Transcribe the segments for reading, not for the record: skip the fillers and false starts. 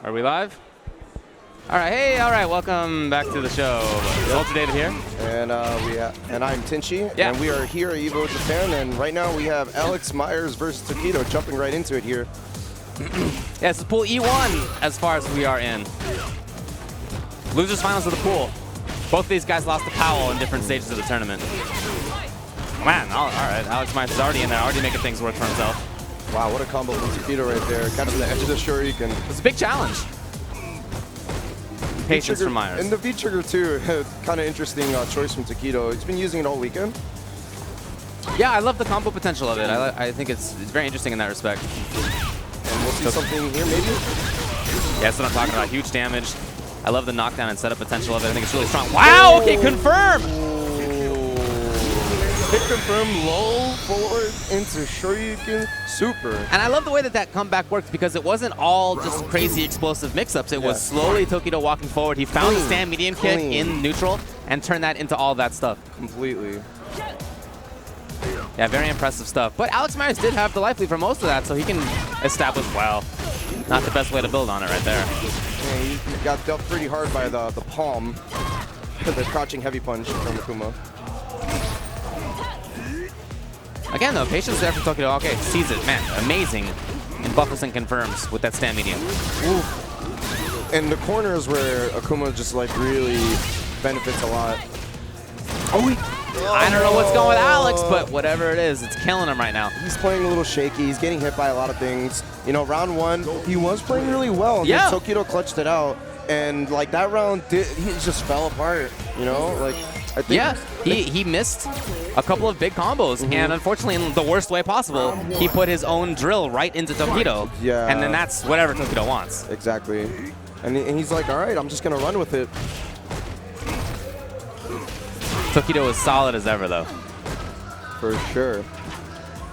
Are we live? All right, hey, all right, welcome back to the show. It's Ultra David here. And I'm Tinchi, yeah. And we are here at EVO Japan, and right now we have Alex Myers versus Tokido, jumping right into it here. Yeah, this is pool E1 as far as we are in. Losers finals of the pool. Both of these guys lost to Powell in different stages of the tournament. Man, all right, Alex Myers is already in there, already making things work for himself. Wow, what a combo from Tokido right there. Kind of on the edge of the shuriken. It's a big challenge. Patience from Myers. And the V-trigger too, kind of interesting choice from Tokido. He's been using it all weekend. Yeah, I love the combo potential of it. I think it's very interesting in that respect. And we'll see something here maybe? Yeah, that's what I'm talking about. Huge damage. I love the knockdown and setup potential of it. I think it's really strong. Wow, okay, confirm! Hit confirm, low forward into shuriken, super. And I love the way that that comeback worked because it wasn't all just crazy explosive mix-ups. It was slowly Tokido walking forward. He found the stand medium kick in neutral and turned that into all that stuff. Completely. Yeah, very impressive stuff. But Alex Myers did have the life lead for most of that, so he can establish, well, not the best way to build on it right there. Yeah, he got dealt pretty hard by the palm. The crouching heavy punch from Akuma. Again, though, patience there for Tokido. Okay, sees it. Man, amazing. And buffers and confirms with that stand medium. Ooh. And the corners where Akuma just like really benefits a lot. I don't know what's going with Alex, but whatever it is, it's killing him right now. He's playing a little shaky. He's getting hit by a lot of things. You know, round one, he was playing really well. And yeah. Tokido clutched it out. And like that round, he just fell apart. You know, like I think. Yeah, he missed a couple of big combos, and unfortunately, in the worst way possible, he put his own drill right into Tokido. Yeah. And then that's whatever Tokido wants. Exactly. And he's like, all right, I'm just gonna run with it. Tokido is solid as ever, though. For sure.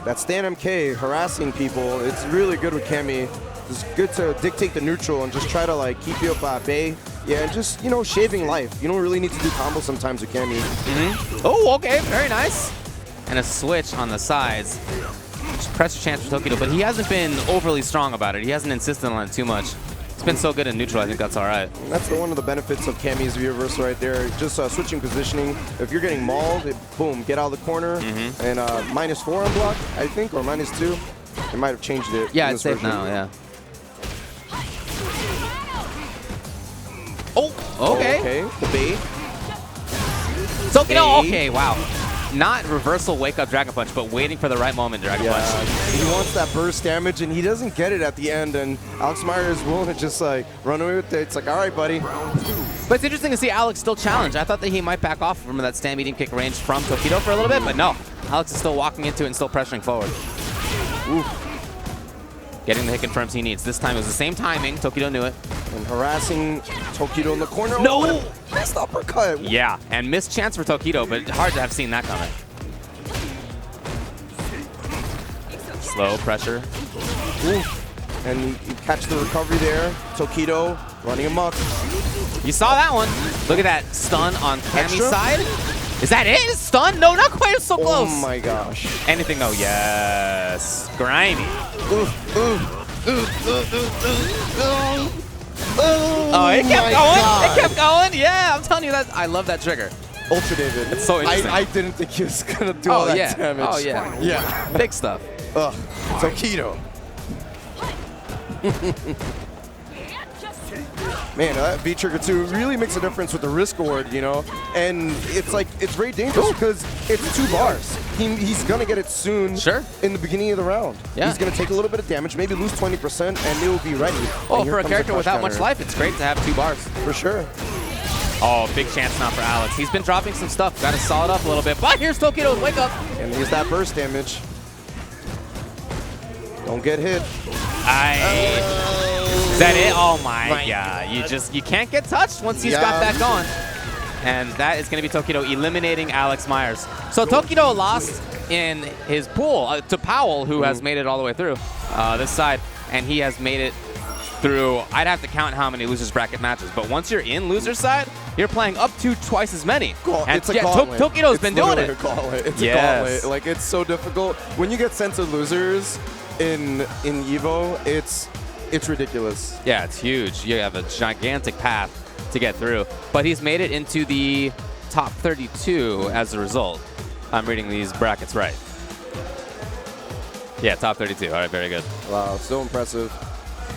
That stand MK harassing people, it's really good with Kemi. It's good to dictate the neutral and just try to like keep you up at bay. Yeah, and just, you know, shaving life. You don't really need to do combos sometimes with Kemi. Oh, okay, very nice. And a switch on the sides. Pressure chance for Tokido, but he hasn't been overly strong about it. He hasn't insisted on it too much. It's been so good in neutral, I think that's all right. And that's one of the benefits of Kemi's V-reversal right there. Just switching positioning. If you're getting mauled, boom, get out of the corner. And -4 on block, I think, or -2. They might have changed it. Yeah, it's safe now, yeah. Oh, okay. Okay, the bait. Tokido, okay, wow. Not reversal wake-up Dragon Punch, but waiting for the right moment Dragon Punch. He wants that burst damage, and he doesn't get it at the end, and Alex Myers is willing to just, like, run away with it. It's like, all right, buddy. But it's interesting to see Alex still challenge. I thought that he might back off from that stand medium kick range from Tokido for a little bit, but no. Alex is still walking into it and still pressuring forward. Oof. Getting the hit confirms he needs. This time it was the same timing. Tokido knew it. And harassing Tokido in the corner. No! Oh, missed uppercut. Yeah, and missed chance for Tokido, but hard to have seen that coming. Slow pressure. Oof. And you catch the recovery there. Tokido running amok. You saw that one. Look at that stun on Kami's side. Is that it? Stun? No, not quite. It's so close. Oh my gosh. Anything though? Yes. Grimy. Oh, it kept going. God. It kept going. Yeah, I'm telling you that. I love that trigger. Ultra David. It's so interesting. I didn't think he was going to do all that damage. Oh, yeah. Yeah. Big stuff. Ugh. Tokido. Man, that V-trigger 2 really makes a difference with the risk award, you know? And it's like, it's very dangerous because it's 2 bars. He's going to get it soon in the beginning of the round. Yeah. He's going to take a little bit of damage, maybe lose 20%, and it will be ready. Oh, for a character without much life, it's great to have 2 bars. For sure. Oh, big chance now for Alex. He's been dropping some stuff. Got to saw it up a little bit. But here's Tokido's wake up. And here's that burst damage. Don't get hit. Is that it? Oh my god. You can't get touched once he's got that going. And that is going to be Tokido eliminating Alex Myers. So Tokido lost in his pool to Powell, who has made it all the way through this side. And he has made it through, I'd have to count how many losers bracket matches. But once you're in loser side, you're playing up to twice as many. It's a gauntlet. Tokido's been doing it. It's a gauntlet. Like, it's so difficult. When you get sent to losers in EVO, it's ridiculous. Yeah, it's huge. You have a gigantic path to get through. But he's made it into the top 32 as a result. I'm reading these brackets right. Yeah, top 32. All right, very good. Wow, so impressive.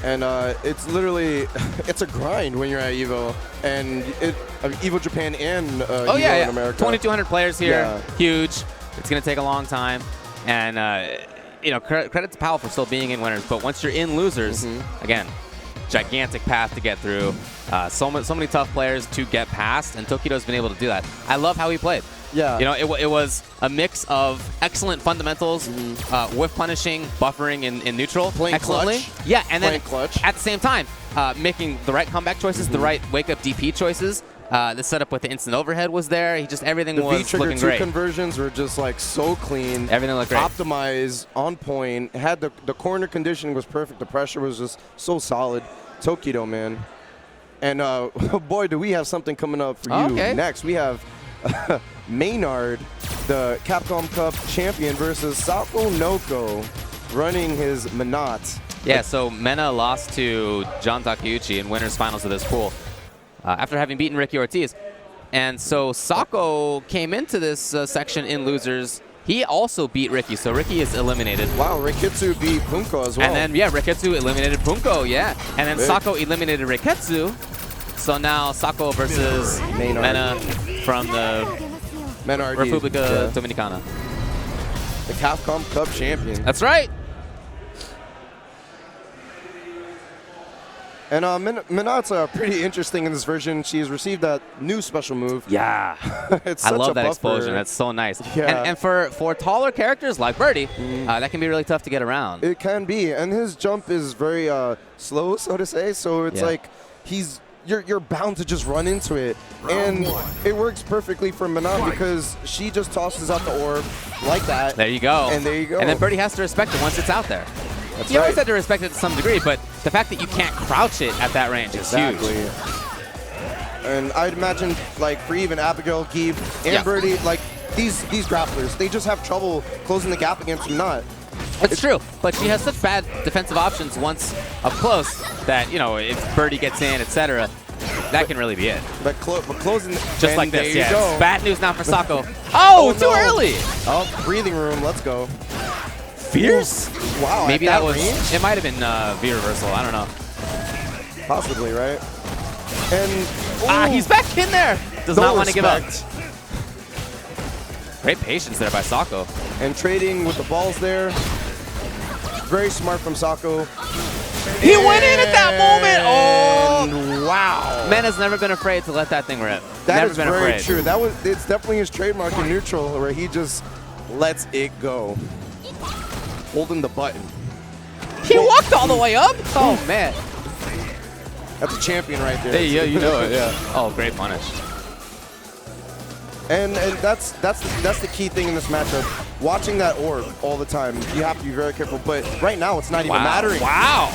And it's literally, it's a grind when you're at EVO. And EVO Japan and EVO in America. 2,200 players here. Huge. It's going to take a long time. And, you know, credit to Powell for still being in winners. But once you're in losers, again, gigantic path to get through. So many tough players to get past. And Tokido's been able to do that. I love how he played. Yeah. You know, it was a mix of excellent fundamentals, whiff punishing, buffering in neutral excellently. Clutch. Yeah, and then clutch. at the same time, making the right comeback choices, the right wake-up DP choices. The setup with the instant overhead was there. Everything was looking great. The conversions were just like so clean. Everything looked great. Optimized, on point. Had the corner conditioning was perfect. The pressure was just so solid. Tokido, man. And boy, do we have something coming up for you next. We have Maynard, the Capcom Cup champion, versus Sako Noko running his Menat. Yeah, so Mena lost to John Takeuchi in winners finals of this pool after having beaten Ricky Ortiz. And so Sako came into this section in losers. He also beat Ricky, so Ricky is eliminated. Wow, Rikitsu beat Punko as well. And then, yeah, Rikitsu eliminated Punko, yeah. And then Sako eliminated Rikitsu. So now Sako versus Mena from the República Dominicana. The Capcom Cup champion. That's right. And Menat's pretty interesting in this version. She has received that new special move. Yeah. It's I love that explosion. That's so nice. Yeah. And for taller characters like Birdie, that can be really tough to get around. It can be. And his jump is very slow, so to say. So it's like you're bound to just run into it. And it works perfectly for Menat because she just tosses out the orb like that. There you go. And there you go. And then Birdie has to respect it once it's out there. That's you always have to respect it to some degree, but the fact that you can't crouch it at that range is huge. And I'd imagine, like, for even Abigail, Geeb, and Birdie, like, these grapplers, they just have trouble closing the gap against Menat. It's true, but she has such bad defensive options once up close that, you know, if Birdie gets in, etc., that can really be it. But closing... Just like this, yeah. It's bad news now for Sako. Oh, too early! Oh, breathing room, let's go. Fierce? Wow, maybe that was... range? It might have been V reversal, I don't know. Possibly, right? And... he's back in there! Does not want to give up. Great patience there by Sako. And trading with the balls there. Very smart from Sako. He went in at that moment! Oh! Wow. Mena's never been afraid to let that thing rip. That is very true. It's definitely his trademark in neutral where he just lets it go. Holding the button. He walked all the way up? Oh, man. That's a champion right there. Hey, yeah, you know it, yeah. Oh, great punish. And that's the key thing in this matchup. Watching that orb all the time, you have to be very careful. But right now, it's not even mattering. Wow.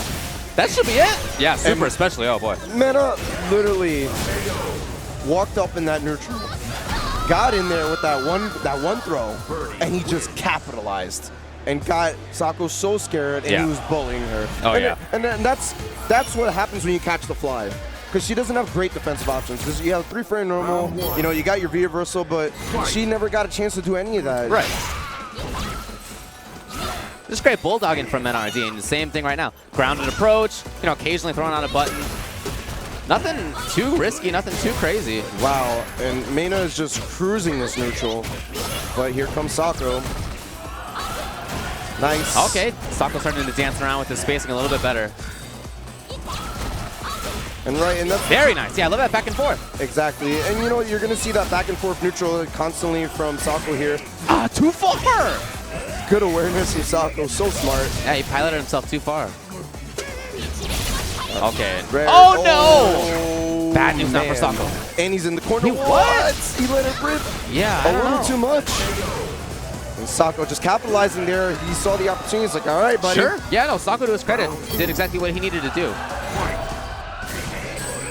That should be it. Yeah, super especially. Oh, boy. Mena literally walked up in that neutral, got in there with that one throw, and he just capitalized. And got Sako so scared, and he was bullying her. Oh, yeah. And that's what happens when you catch the fly. Because she doesn't have great defensive options. You have 3 frame normal, you know, you got your V reversal, but she never got a chance to do any of that. Right. Just great bulldogging from NRD, and the same thing right now. Grounded approach, you know, occasionally throwing out a button. Nothing too risky, nothing too crazy. Wow, and Mena is just cruising this neutral. But here comes Sako. Nice. Okay, Sako's starting to dance around with his spacing a little bit better. And that's very nice. Yeah, I love that back and forth. Exactly. And you know, you're going to see that back and forth neutral constantly from Sako here. Too far. Good awareness from Sako. So smart. Yeah, he piloted himself too far. Okay. Oh, no. Bad news now for Sako. And he's in the corner. What? He let it rip. Yeah, a little too much. And Sako just capitalizing there. He saw the opportunity. He's like, all right, buddy. Sure. Yeah, no, Sako, to his credit, did exactly what he needed to do.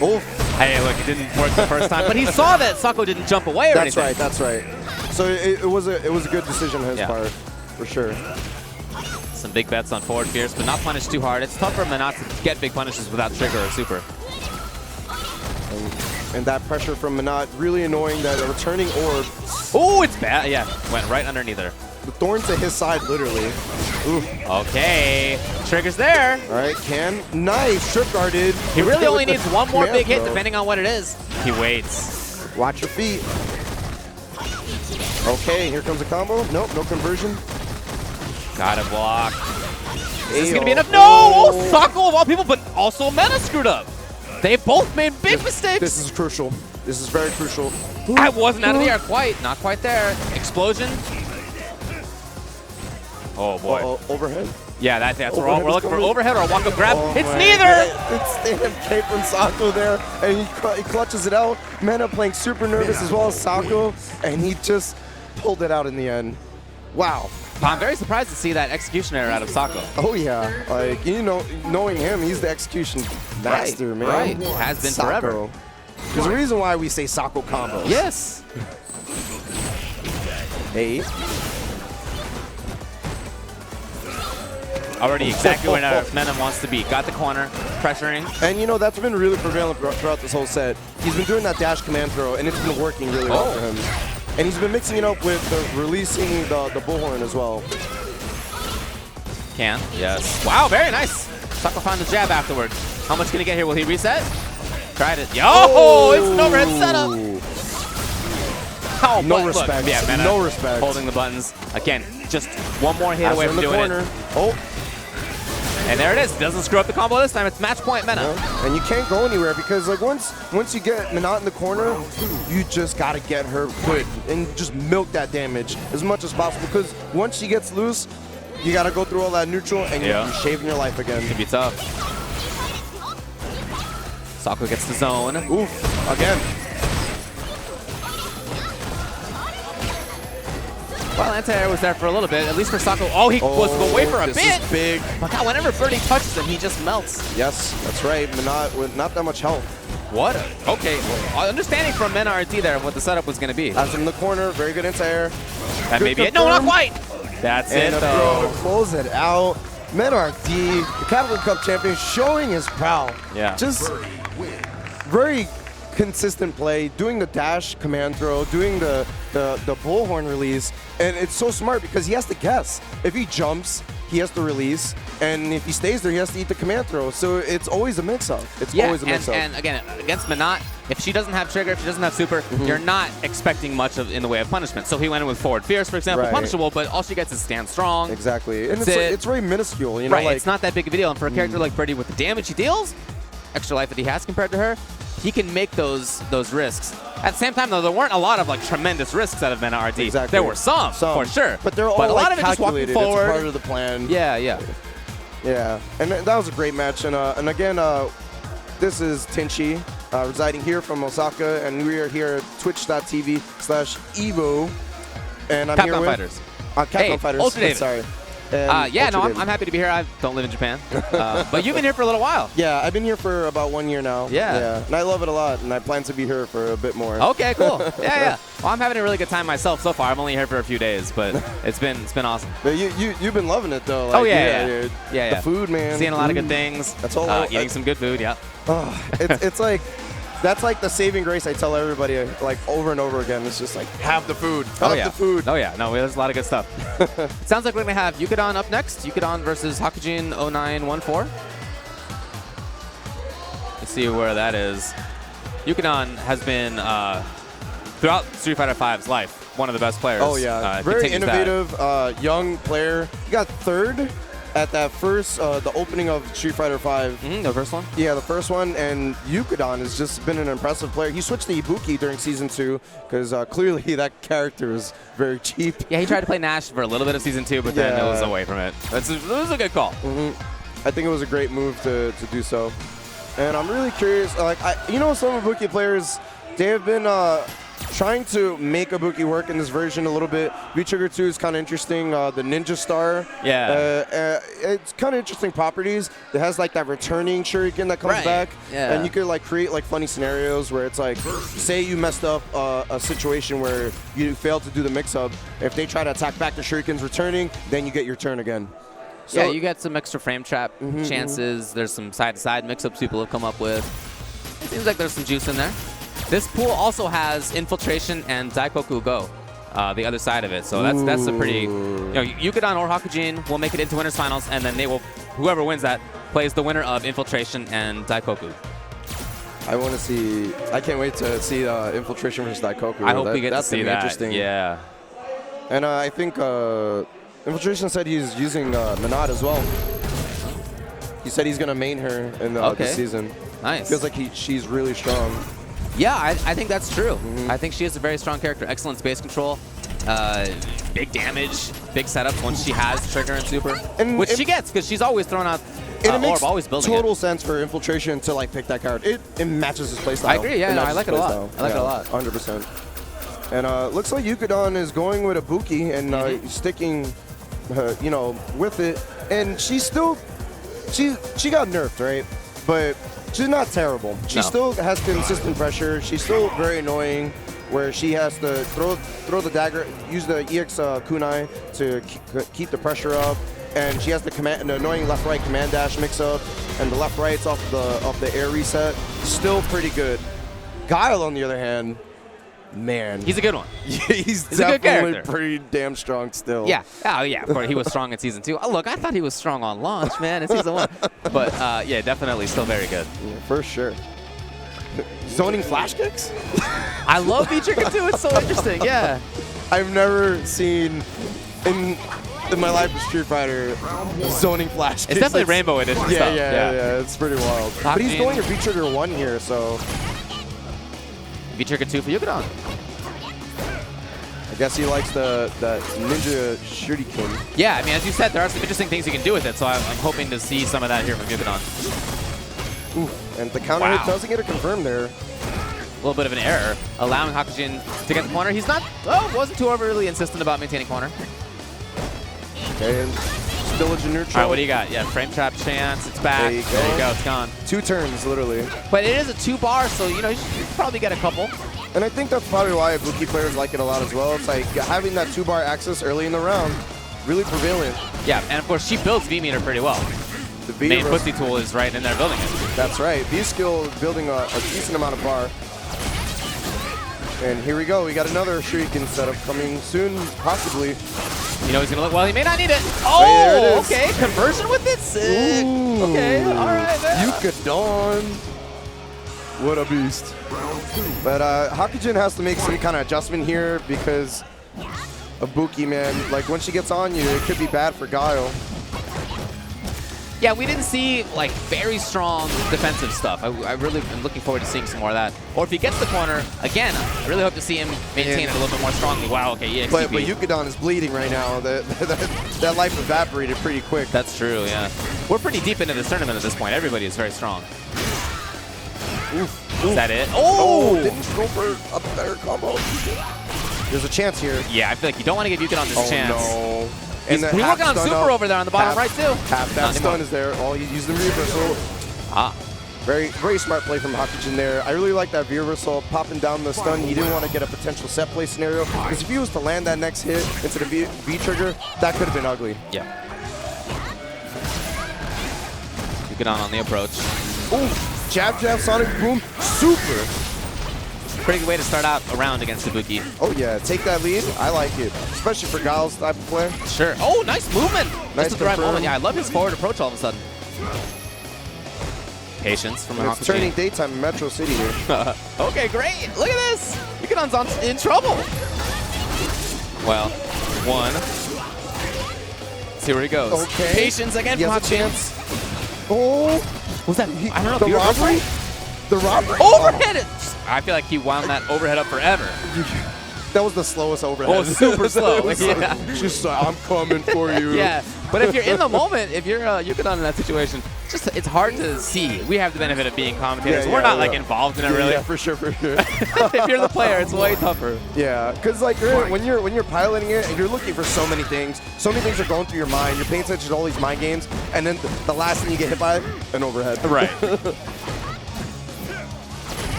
Oh. Hey, look, it didn't work the first time, but he saw that Sako didn't jump away or anything. That's right. So it was a good decision on his part, for sure. Some big bets on forward fierce, but not punish too hard. It's tough for Menat to get big punishes without trigger or super. And that pressure from Menat, really annoying. That returning orb. Oh, it's bad. Yeah, went right underneath her. The thorn to his side, literally. Ooh. Okay, trigger's there. All right, nice, trip guarded. He really only needs one more big hit, depending on what it is. He waits. Watch your feet. Okay, here comes a combo. Nope, no conversion. Gotta block. Is this gonna be enough? No! Oh, Sako of all people, but also Meta screwed up. They both made big mistakes. This is crucial. This is very crucial. I wasn't out of the air quite. Not quite there. Explosion. Oh boy. Overhead? Yeah, that's what we're looking for. Overhead or a walk-up grab. It's neither! It's AFK from Sako there, and he clutches it out. Mena playing super nervous as well as Sako, and he just pulled it out in the end. Wow. I'm very surprised to see that execution error out of Sako. Oh yeah, like, you know, knowing him, he's the execution master, man. Right, has been Sako. forever. There's a reason why we say Sako combos. Yes. Hey. Already exactly where Mena wants to be. Got the corner, pressuring. And you know, that's been really prevalent throughout this whole set. He's been doing that dash command throw, and it's been working really well for him. And he's been mixing it up with releasing the bullhorn as well. Yes. Wow, very nice. Sako found the jab afterward. How much can he get here? Will he reset? Tried it. Yo, it's an overhead setup. Oh, no respect. Look, yeah, Mena no respect. Holding the buttons. Again, just one more hit away from doing it. Oh. And there it is. Doesn't screw up the combo this time. It's match point Mena. Yeah. And you can't go anywhere because like once you get Menat in the corner, you just gotta get her quick and just milk that damage as much as possible. Because once she gets loose, you gotta go through all that neutral and you're shaving your life again. It can be tough. Sako gets the zone. Oof, again. Well, anti-air was there for a little bit, at least for Sako. Oh, he was away for a bit. This is big. But God, whenever Birdie touches him, he just melts. Yes, that's right. Menat with not that much health. What? Okay, well, understanding from Mena RT there what the setup was going to be. Has him in the corner, very good anti-air. That may be it. No, not quite. That's it, though. Close it out. Mena RT, the Capcom Cup champion, showing his prowess. Yeah. Just very consistent play, doing the dash command throw, doing the bullhorn release, and it's so smart because he has to guess. If he jumps, he has to release, and if he stays there, he has to eat the command throw. So it's always a mix-up. It's always a mix-up. And again, against Menat, if she doesn't have trigger, if she doesn't have super, you're not expecting much in the way of punishment. So he went in with forward fierce, for example, punishable, but all she gets is stand strong. Exactly, and it's very minuscule. You know, right, like, it's not that big of a deal. And for a character like Birdie with the damage he deals, extra life that he has compared to her, he can make those risks. At the same time, though, there weren't a lot of like tremendous risks out of Mena RT. Exactly. There were some, for sure. But they're all a lot of it just calculated. walking forward. It's part of the plan. Yeah. And that was a great match. And again, this is Tenchi, residing here from Osaka, and we are here at twitch.tv/evo. And I'm here with Fighters. Capcom Fighters. Ultra sorry. Yeah, no, I'm happy to be here. I don't live in Japan. But you've been here for a little while. Yeah, I've been here for about 1 year now. Yeah. And I love it a lot, and I plan to be here for a bit more. Okay, cool. Yeah. Well, I'm having a really good time myself so far. I'm only here for a few days, but it's been awesome. But you've been loving it, though. Like, yeah. The food, man. Seeing a lot of good things. That's all. Eating some good food, yeah. It's like... That's like the saving grace I tell everybody, like, over and over again. It's just like, have the food. Have the food. Oh, yeah. No, there's a lot of good stuff. Sounds like we're going to have Yukidon up next. Yukidon versus Hakujin 0914. Let's see where that is. Yukidon has been, throughout Street Fighter V's life, one of the best players. Oh, yeah. Very innovative, young player. He got third at that first, the opening of Street Fighter V. The first one? Yeah, the first one. And Yukidon has just been an impressive player. He switched to Ibuki during Season 2 because clearly that character is very cheap. Yeah, he tried to play Nash for a little bit of Season 2, but then it was away from it. It was a good call. I think it was a great move to do so. And I'm really curious. Like, you know, some Ibuki players, they have been trying to make Ibuki work in this version a little bit. V-Trigger 2 is kind of interesting. The Ninja Star. Yeah. It's kind of interesting properties. It has like that returning shuriken that comes back. Yeah. And you could like create like funny scenarios where it's like, say you messed up a situation where you failed to do the mix-up. If they try to attack back, the shuriken's returning, then you get your turn again. So yeah, you get some extra frame trap chances. There's some side-to-side mix-ups people have come up with. It seems like there's some juice in there. This pool also has Infiltration and Daikoku Go, the other side of it. So that's a pretty, Yukadon or Hakujin will make it into winners finals, and then they will, whoever wins that plays the winner of Infiltration and Daikoku. I want to see. I can't wait to see Infiltration versus Daikoku. I hope we get to see that. Interesting. Yeah. And I think Infiltration said he's using Manat as well. He said he's gonna main her in this season. Nice. Feels like she's really strong. Yeah, I think that's true. I think she is a very strong character. Excellent space control, big damage, big setups once she has trigger and super, which she gets because she's always throwing out orb, always building total sense for Infiltration to like pick that card. It matches his playstyle. I agree. Yeah, no, I like it a lot. I like it a lot. 100%. And looks like Yukadon is going with a Buki and sticking, with it. And she's still, she got nerfed, right? But she's not terrible. She still has consistent pressure. She's still very annoying, where she has to throw the dagger, use the EX kunai to keep the pressure up, and she has an annoying left-right command dash mix-up, and the left-right's off the air reset. Still pretty good. Guile, on the other hand, man, he's a good one. He's definitely pretty damn strong still. Yeah. Oh, yeah. Of course, he was strong in Season 2. Oh, look, I thought he was strong on launch, man, in Season 1. But, yeah, definitely still very good. Yeah, for sure. Zoning flash kicks? I love V-Trigger 2. It's so interesting. Yeah. I've never seen in my life of Street Fighter zoning flash kicks. It's definitely Rainbow Edition stuff. Yeah. It's pretty wild. But he's going to V-Trigger 1 here, so... V-Trigger 2 for Yukadon. I guess he likes the ninja shuriken. Yeah, I mean, as you said, there are some interesting things you can do with it, so I'm hoping to see some of that here from Yukadon. Ooh, and the counter hit doesn't get a confirm there. A little bit of an error, allowing Hakujin to get the corner. He's not, wasn't too overly insistent about maintaining corner. Okay, and still a neutral. All right, what do you got? Yeah, frame trap chance. It's back. There you go. It's gone. 2 turns, literally. But it is a 2-bar, so, you should probably get a couple. And I think that's probably why Ibuki players like it a lot as well. It's like having that 2-bar access early in the round, really prevalent. Yeah, and of course, she builds V-meter pretty well. The main pussy tool is right in there building it. That's right. V-skill building a decent amount of bar. And here we go. We got another shuriken setup coming soon, possibly. He's going to look, well, he may not need it. Oh, okay. Conversion with it? Sick. Ooh. Okay, all right. Yukadon. What a beast. But Hakujin has to make some kind of adjustment here because of Buki, man. Like, when she gets on you, it could be bad for Guile. Yeah, we didn't see, like, very strong defensive stuff. I really am looking forward to seeing some more of that. Or if he gets the corner, again, I really hope to see him maintain it a little bit more strongly. Wow, okay, yeah. But Yukadon is bleeding right now. That life evaporated pretty quick. That's true, yeah. We're pretty deep into this tournament at this point. Everybody is very strong. Oof. Is that it? Oh! Didn't go for a better combo. There's a chance here. Yeah, I feel like you don't want to give Yukadon this chance. No. He's working on super over there on the bottom right, too. Half that stun is there. Oh, he used the reversal. Very, very smart play from Hakujin there. I really like that reversal, popping down the stun. He didn't want to get a potential set play scenario, because if he was to land that next hit into the V-trigger, that could have been ugly. Yeah. Yukadon on the approach. Ooh, jab, sonic boom, super. Pretty good way to start out a round against Ibuki. Oh yeah, take that lead. I like it, especially for Guile's type of play. Sure. Oh, nice movement. Nice Just at the right moment. Yeah, I love his forward approach all of a sudden. Patience from Hakujin. It's turning daytime in Metro City here. Okay, great. Look at this. Yukadon's in trouble. Well, 1. Let's see where he goes. Okay. Patience again from Hakujin. Chance. Oh. Was that? I don't know. The robbery? The robbery? Overhead! I feel like he wound that overhead up forever. That was the slowest overhead. Oh, super slow. Yeah. Just like, I'm coming for you. Yeah, but if you're in the moment, if you're Yukadon in that situation, it's hard to see. We have the benefit of being commentators. We're not like involved in it really. Yeah, for sure. If you're the player, it's way tougher. Yeah, because like when you're piloting it and you're looking for so many things are going through your mind. You're paying attention to all these mind games, and then the last thing you get hit by, an overhead. Right.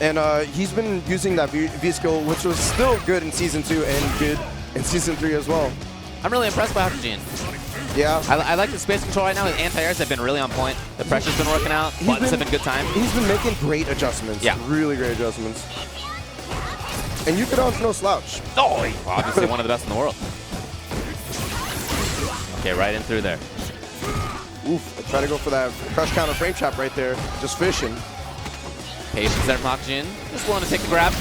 And he's been using that V skill, which was still good in Season 2 and good in Season 3 as well. I'm really impressed by Hakujin. Yeah. I like the space control right now. His anti-airs have been really on point. The pressure's been working out. Buttons have been good time. He's been making great adjustments. Yeah. Really great adjustments. And Yukidon's no slouch. Oh, he's obviously one of the best in the world. Okay, right in through there. Oof, try to go for that crush counter frame trap right there. Just fishing. Patience there from Hakujin. Just willing to take the grab.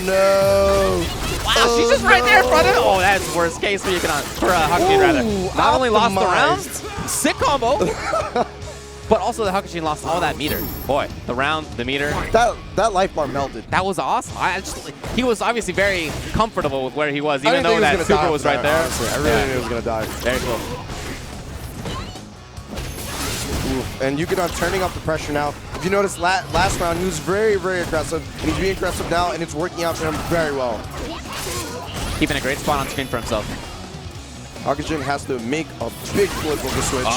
No. Wow, she's just right there in front of him. Oh, that's worst case for Hakujin, rather. Not only lost the round, sick combo, but also the Hakujin lost all that meter. Boy, the round, the meter. That life bar melted. That was awesome. He was obviously very comfortable with where he was, even though that super was right there. Honestly. I really knew he was going to die. Very cool. And Yukidon turning up the pressure now. If you notice, last round, he was very, very aggressive. And he's being aggressive now, and it's working out for him very well. Keeping a great spot on screen for himself. Hakujin has to make a big flip of the switch.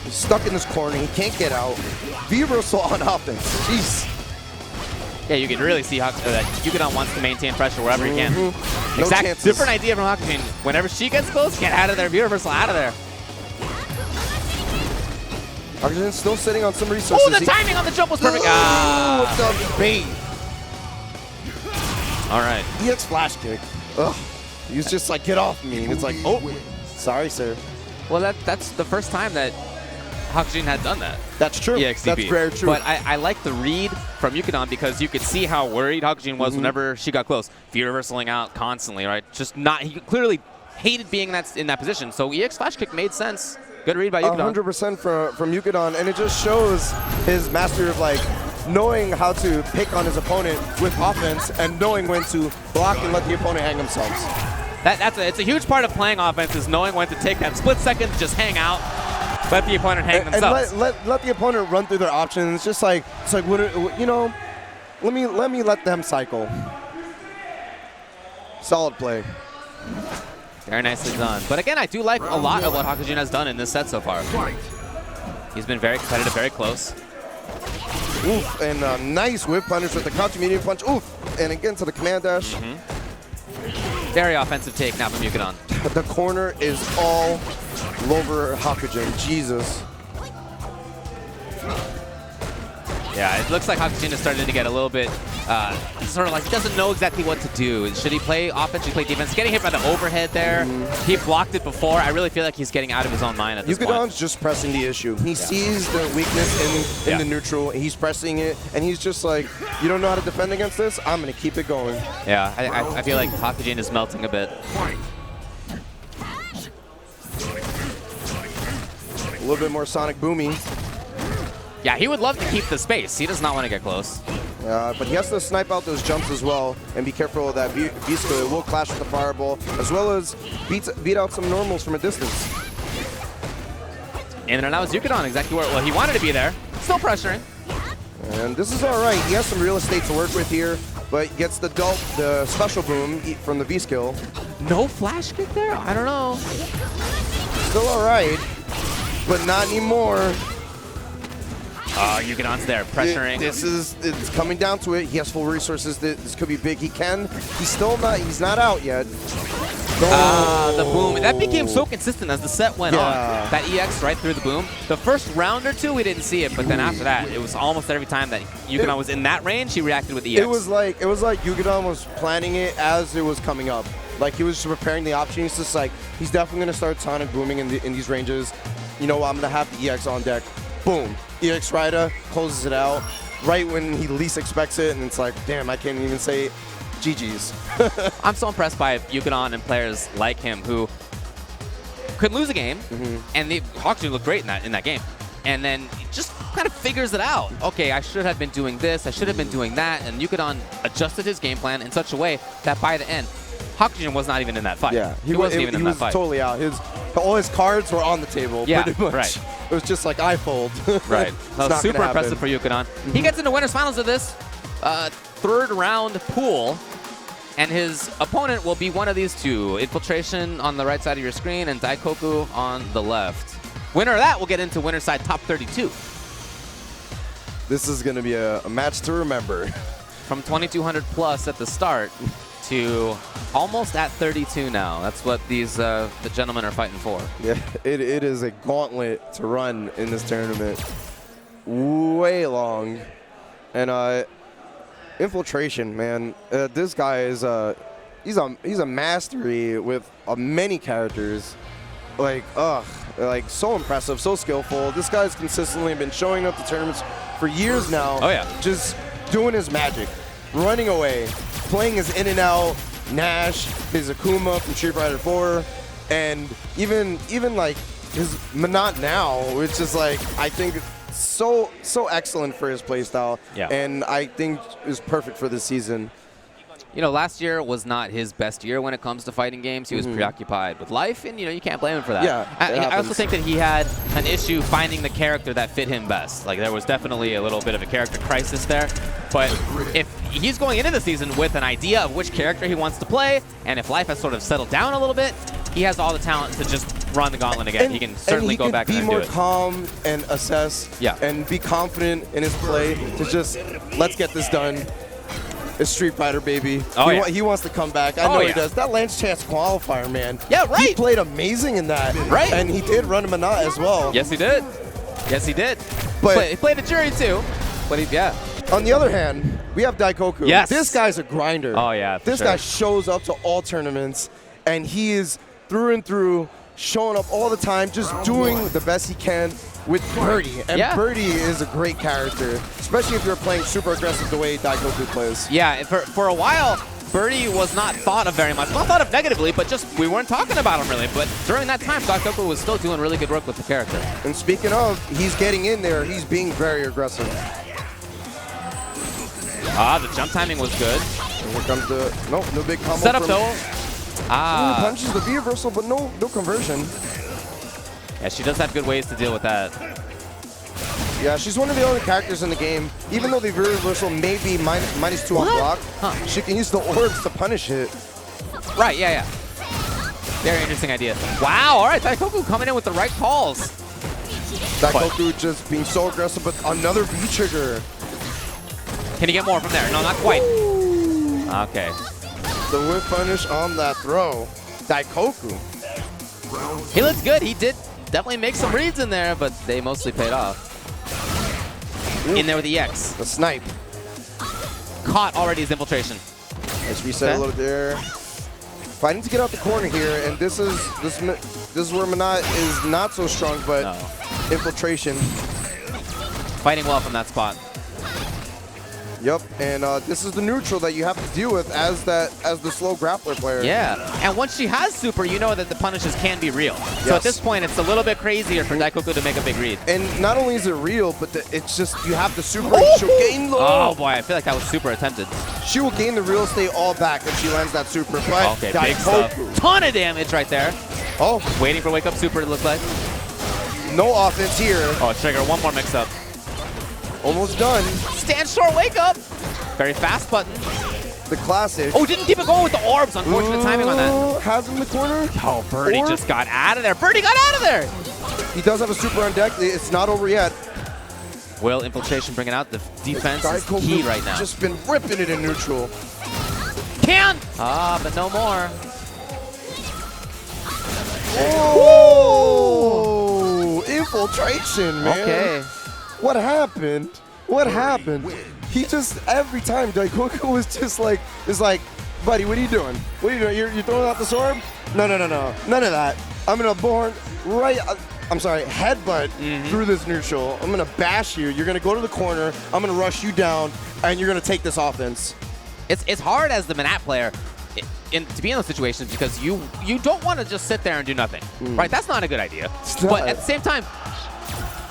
He's stuck in this corner. He can't get out. V-reversal on offense. Jeez. Yeah, you can really see that Yukidon wants to maintain pressure wherever he can. No exact chances. Different idea from Hakujin. Whenever she gets close, get out of there. V-reversal out of there. Hakujin's still sitting on some resources. Oh, the timing on the jump was perfect. The bait. All right. EX flash kick. Ugh. He's just like, get off me. And it's like, oh, sorry, sir. Well, that's the first time that Hakujin had done that. That's true. EXDP. That's very true. But I like the read from Yukidon because you could see how worried Hakujin was whenever she got close. V-reversaling out constantly, right? He clearly hated being in that position. So EX flash kick made sense. Good read by Yukidon. 100% from Yukidon, and it just shows his mastery of like knowing how to pick on his opponent with offense and knowing when to block and let the opponent hang themselves. It's a huge part of playing offense is knowing when to take that split second, just hang out, let the opponent hang themselves. And let the opponent run through their options. It's just like you know, let me let them cycle. Solid play. Very nicely done. But again, I do like a lot of what Hakujin has done in this set so far. He's been very competitive, very close. Oof, and a nice whip punish with the counter medium punch. Oof, and again to the command dash. Very offensive take now from Yukidon. The corner is all over Hakujin. Jesus. Yeah, it looks like Hakujin is starting to get a little bit sort of like he doesn't know exactly what to do. Should he play offense? Should he play defense? Getting hit by the overhead there. He blocked it before. I really feel like he's getting out of his own mind at this point. Yukidon's just pressing the issue. He sees the weakness in the neutral. He's pressing it, and he's just like, you don't know how to defend against this? I'm going to keep it going. Yeah, I feel like Hakujin is melting a bit. A little bit more Sonic Boomy. Yeah, he would love to keep the space. He does not want to get close. But he has to snipe out those jumps as well and be careful of that V-skill. It will clash with the fireball, as well as beat out some normals from a distance. And that was Yukidon exactly where he wanted to be there. Still pressuring. And this is all right. He has some real estate to work with here, but gets the special boom from the V-skill. No flash kick there? I don't know. Still all right, but not anymore. Yukidon's there, pressuring. It's coming down to it. He has full resources. This could be big. He can. He's not out yet. The boom. That became so consistent as the set went on. That EX right through the boom. The first round or two, we didn't see it, but then after that, it was almost every time that Yukidon was in that range, he reacted with EX. It was like Yukidon was planning it as it was coming up. Like he was preparing the option. He's just like, he's definitely going to start Sonic booming in these ranges. You know, I'm going to have the EX on deck. Boom. EX Rider closes it out right when he least expects it, and it's like, damn, I can't even say GG's. I'm so impressed by Yukidon and players like him who could lose a game, and Hakujin looked great in that game, and then just kind of figures it out. Okay, I should have been doing this, I should have been doing that, and Yukidon adjusted his game plan in such a way that by the end, Hakujin was not even in that fight. Yeah, he wasn't even in that fight. Totally out. All his cards were on the table, pretty much. Right. It was just like, I fold. Right. Super impressive for Yukidon. He gets into winners finals of this third round pool, and his opponent will be one of these two. Infiltration on the right side of your screen and Daikoku on the left. Winner of that will get into winner side top 32. This is going to be a match to remember. From 2200 plus at the start to almost at 32 now. That's what these the gentlemen are fighting for. Yeah, it is a gauntlet to run in this tournament. Way long. And infiltration, man. This guy is he's a mastery with many characters. Like so impressive, so skillful. This guy's consistently been showing up to tournaments for years now. Oh yeah. Just doing his magic, running away, playing his in and out Nash, his Akuma from Street Fighter 4, and even like his Menat now, which is like, I think so excellent for his playstyle. Yeah. And I think is perfect for this season. You know, last year was not his best year when it comes to fighting games. He was preoccupied with life, and, you know, you can't blame him for that. Yeah, I also think that he had an issue finding the character that fit him best. Like, there was definitely a little bit of a character crisis there. But if he's going into the season with an idea of which character he wants to play, and if life has sort of settled down a little bit, he has all the talent to just run the gauntlet again. He can certainly go back and do it. Be more calm and assess, and be confident in his play to just, let's get this done. It's Street Fighter, baby. Oh, he wants to come back. I know he does. That Lance Chance qualifier, man. Yeah, right. He played amazing in that. Right. And he did run a Menat as well. Yes, he did. Yes, he did. But he played a jury, too. But yeah. On the other hand, we have Daikoku. Yes. This guy's a grinder. Oh, yeah, This guy shows up to all tournaments, and he is through and through showing up all the time, just doing the best he can with Birdie. And Birdie is a great character, especially if you're playing super aggressive the way Daikoku plays. Yeah, for a while, Birdie was not thought of very much. Not thought of negatively, but just we weren't talking about him really. But during that time, Daikoku was still doing really good work with the character. And speaking of, he's getting in there. He's being very aggressive. The jump timing was good. And here comes the, no big combo. Setup though. Punches the V reversal, but no conversion. Yeah, she does have good ways to deal with that. Yeah, she's one of the only characters in the game. Even though the V reversal may be -2 on block, she can use the orbs to punish it. Right, yeah. Very interesting idea. Wow, all right, Daikoku coming in with the right calls. Daikoku just being so aggressive, but another V trigger. Can he get more from there? No, not quite. Okay. The whip punish on that throw. Daikoku. He looks good. He did definitely make some reads in there, but they mostly paid off. In there with the EX. The snipe. Caught already his infiltration. Let's reset a little there. Fighting to get out the corner here, and this is where Menat is not so strong, but infiltration. Fighting well from that spot. Yep, and this is the neutral that you have to deal with as the slow grappler player. Yeah, and once she has super, you know that the punishes can be real. So at this point, it's a little bit crazier for Daikoku to make a big read. And not only is it real, but it's just, you have the super, she'll gain the... Oh boy, I feel like that was super attempted. She will gain the real estate all back if she lands that super. But okay, big stuff. Ton of damage right there. Oh. Waiting for wake up super, it looks like. No offense here. Oh, trigger, one more mix up. Almost done. Stand short, wake up. Very fast button. The classic. Oh, didn't keep it going with the orbs. Unfortunate timing on that. Has him in the corner. Oh, Birdie just got out of there. Birdie got out of there. He does have a super on deck. It's not over yet. Will infiltration bring it out? The defense is key right now. Just been ripping it in neutral. Can! But no more. Oh! Infiltration, man. Okay. What happened? What happened? He just, every time, Daikoku was just like, buddy, what are you doing? What are you doing? You're throwing out the sword? No. None of that. I'm going to headbutt through this neutral. I'm going to bash you. You're going to go to the corner. I'm going to rush you down, and you're going to take this offense. It's hard as the Menat player to be in those situations because you don't want to just sit there and do nothing, right? That's not a good idea. But at the same time,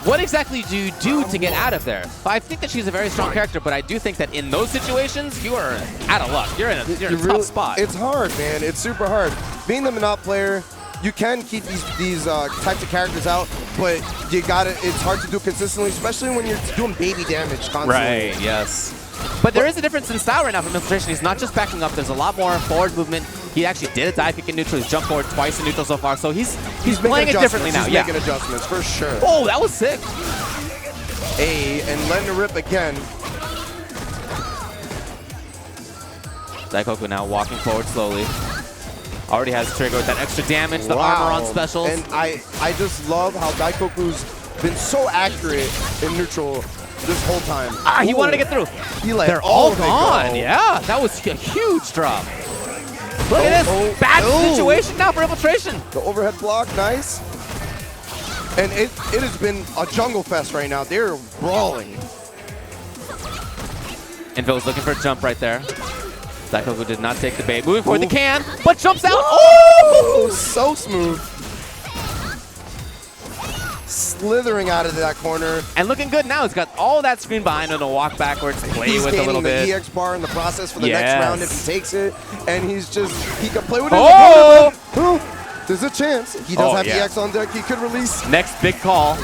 what exactly do you do to get out of there? I think that she's a very strong character, but I do think that in those situations, you are out of luck. You're in a tough spot. It's hard, man. It's super hard. Being the Menat player, you can keep these types of characters out, but you got it. It's hard to do consistently, especially when you're doing baby damage constantly. Right. Yes. But there is a difference in style right now from infiltration. He's not just backing up. There's a lot more forward movement. He actually did a dive kick in neutral. He's jumped forward twice in neutral so far. So he's playing it differently now. He's making adjustments for sure. Oh, that was sick. And letting it rip again. Daikoku now walking forward slowly. Already has Trigger with that extra damage, the armor on specials. And I just love how Daikoku's been so accurate in neutral this whole time. Ah, he wanted to get through. They're all gone. Yeah, that was a huge drop. Look at this. Bad situation now for Infiltration. The overhead block, nice. And it has been a jungle fest right now. They're brawling. Infil's looking for a jump right there. Daikoku did not take the bait. Moving forward, the can, but jumps out. Oh! So smooth. Slithering out of that corner. And looking good now. He's got all that screen behind him to walk backwards, play with a little bit. He's gaining the EX bar in the process for the next round if he takes it. And he can play with it. Oh! There's a chance. He does have EX on deck. He could release. Next big call.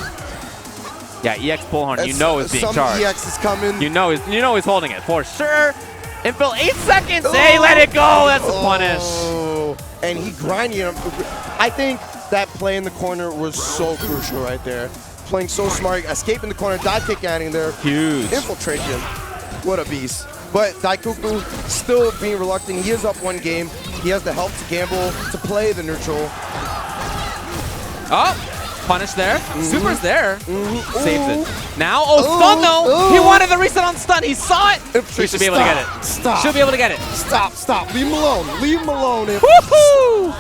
Yeah, EX Bullhorn, you know is being charged. Some EX is coming. You know he's holding it for sure. Infil, 8 seconds. Hey, let it go. That's a punish. And he grinding him. I think that play in the corner was so crucial right there. Playing so smart, escaping the corner, dive kick adding there. Huge. Infiltration. What a beast. But Daikoku still being reluctant. He is up 1 game. He has the help to gamble, to play the neutral. Oh, punish there. Super's there. Saves it. Now, stun though. He wanted the reset on stun. He saw it. He should be able to get it. Stop. Should be able to get it. Stop. Leave him alone. Leave him alone. Woohoo!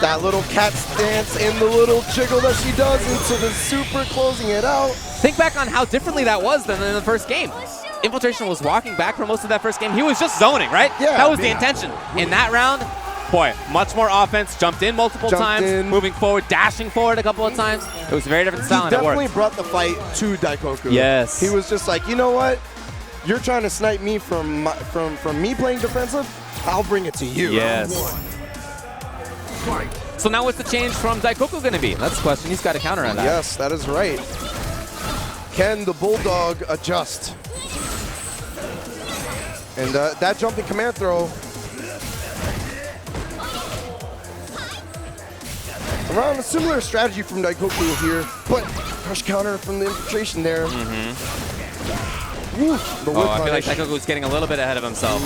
That little cat stance and the little jiggle that she does into the super closing it out. Think back on how differently that was than in the first game. Infiltration was walking back for most of that first game. He was just zoning, right? Yeah. That was the intention. In that round, boy, much more offense. Jumped in multiple times, moving forward, dashing forward a couple of times. It was a very different style, and it worked. He definitely brought the fight to Daikoku. Yes. He was just like, you know what? You're trying to snipe me from me playing defensive? I'll bring it to you. Yes. So now what's the change from Daikoku going to be? That's the question. He's got to counter on that. Yes, that is right. Can the Bulldog adjust? And that jumping command throw. Around a similar strategy from Daikoku here, but crush counter from the Infiltration there. I feel like Daikoku's getting a little bit ahead of himself.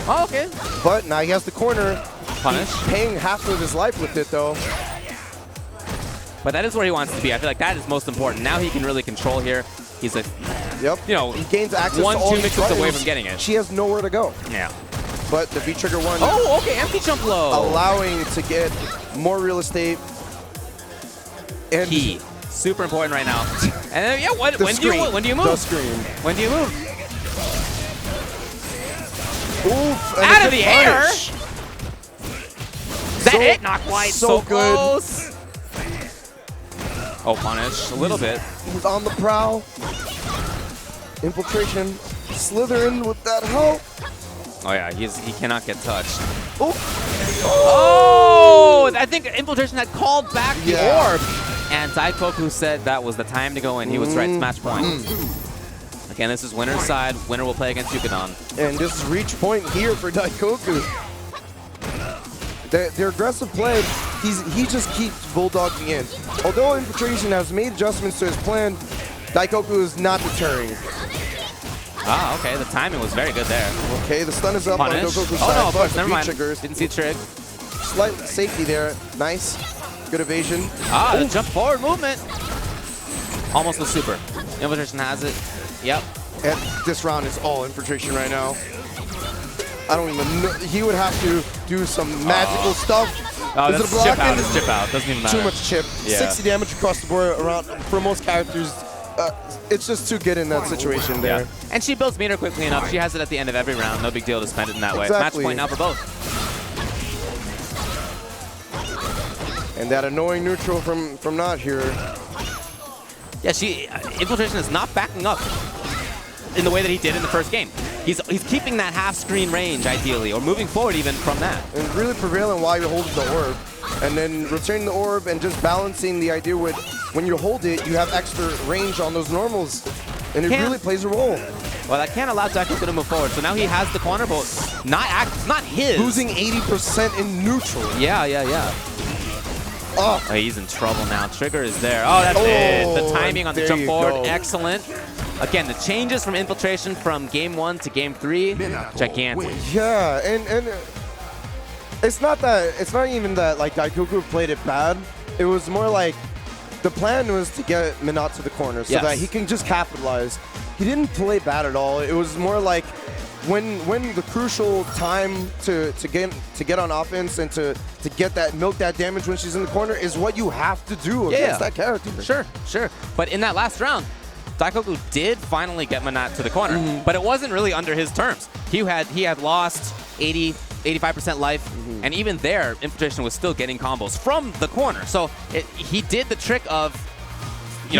Oh, okay. But now he has the corner. Punish. He's paying half of his life with it, though. But that is where he wants to be. I feel like that is most important. Now he can really control here. He's a, he gains access to all 1-2 mixes away from getting it. She has nowhere to go. Yeah. But the V-trigger 1. Oh, okay, empty jump low. Allowing to get more real estate. And key. Super important right now. And then, when do you move? The screen. When do you move? Oof, out of the air. Is that it? Not quite. So good. Close. Oh, punish a little bit. He's on the prowl. Infiltration. Slithering with that help. Oh yeah, he cannot get touched. Oh, I think Infiltration had called back the orb. And Daikoku said that was the time to go in. He was right, match point. Again, this is winner's side. Winner will play against Yukadon. And this is reach point here for Daikoku. Their aggressive play, he just keeps bulldogging in. Although Infiltration has made adjustments to his plan, Daikoku is not deterring. Ah, okay. The timing was very good there. Okay, the stun is up punish. on Daikoku's side. No, of course. Never mind. Triggers. Didn't see Trig. Slight safety there. Nice. Good evasion. Ah, the jump forward movement. Almost a super. Infiltration has it. Yep. And this round is all Infiltration right now. I don't even know. He would have to do some magical stuff. Oh, that's chip out. It's chip out. Doesn't even matter. Too much chip. Yeah. 60 damage across the board around for most characters. It's just too good in that situation there. Yeah. And she builds meter quickly enough. She has it at the end of every round. No big deal to spend it in that way. Exactly. Match point now for both. And that annoying neutral from Not here. Yeah, Infiltration is not backing up in the way that he did in the first game. He's keeping that half screen range ideally, or moving forward even from that. And really prevailing while you hold the orb. And then returning the orb and just balancing the idea with when you hold it, you have extra range on those normals. And it really plays a role. Well, that can't allow Daikoku to move forward. So now he has the corner, but not his. Losing 80% in neutral. Yeah. Oh, he's in trouble now. Trigger is there. Oh, that's it. The timing on the jump forward, excellent. again, the changes from Infiltration from Game 1 to Game 3, gigantic. Yeah, and it's not even that like Daikoku played it bad. It was more like the plan was to get Minot to the corner so that he can just capitalize. He didn't play bad at all. It was more like when the crucial time to get on offense and to get that milk that damage when she's in the corner is what you have to do against that character. Sure. But in that last round, Daikoku did finally get Minot to the corner, but it wasn't really under his terms. He had lost 85% life, and even there, Infiltration was still getting combos from the corner. So he did the trick of,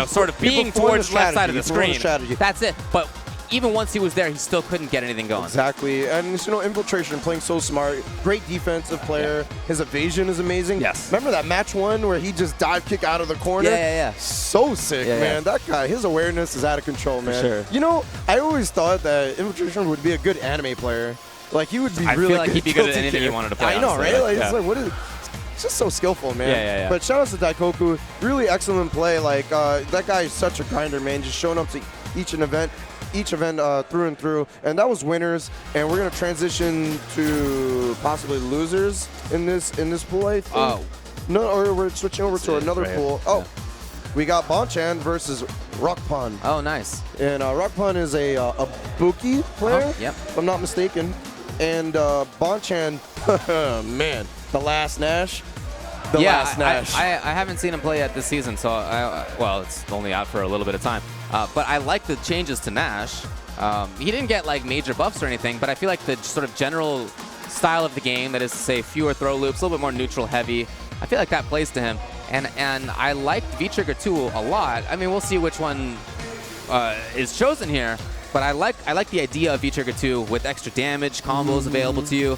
sort of being towards the left side of the screen. That's it. But even once he was there, he still couldn't get anything going. Exactly. And, Infiltration playing so smart. Great defensive player. Yeah. His evasion is amazing. Yes. Remember that match 1 where he just dive kick out of the corner? Yeah. So sick, man. That guy, his awareness is out of control, man. For sure. I always thought that Infiltration would be a good anime player. Like, he would be really good. I feel like he'd be good at anything you wanted to play. I know, right? Like, it's like, what is it? It's just so skillful, man. Yeah. But shout out to Daikoku. Really excellent play. Like, that guy is such a grinder, man. Just showing up to each event through and through. And that was winners. And we're going to transition to possibly losers in this pool, I think. No, or we're switching over to another pool. We got Bonchan versus Rockpon. Oh, nice. And Rockpon is a Buki player, Yep. if I'm not mistaken. And Bonchan, man, the last Nash. Last Nash. I haven't seen him play yet this season, so well, it's only out for a little bit of time. But I like the changes to Nash. He didn't get like major buffs or anything, but I feel like the sort of general style of the game, that is to say fewer throw loops, a little bit more neutral heavy, I feel like that plays to him. And I liked V-Trigger 2 a lot. I mean, we'll see which one is chosen here, but I like the idea of V-Trigger 2 with extra damage combos available to you,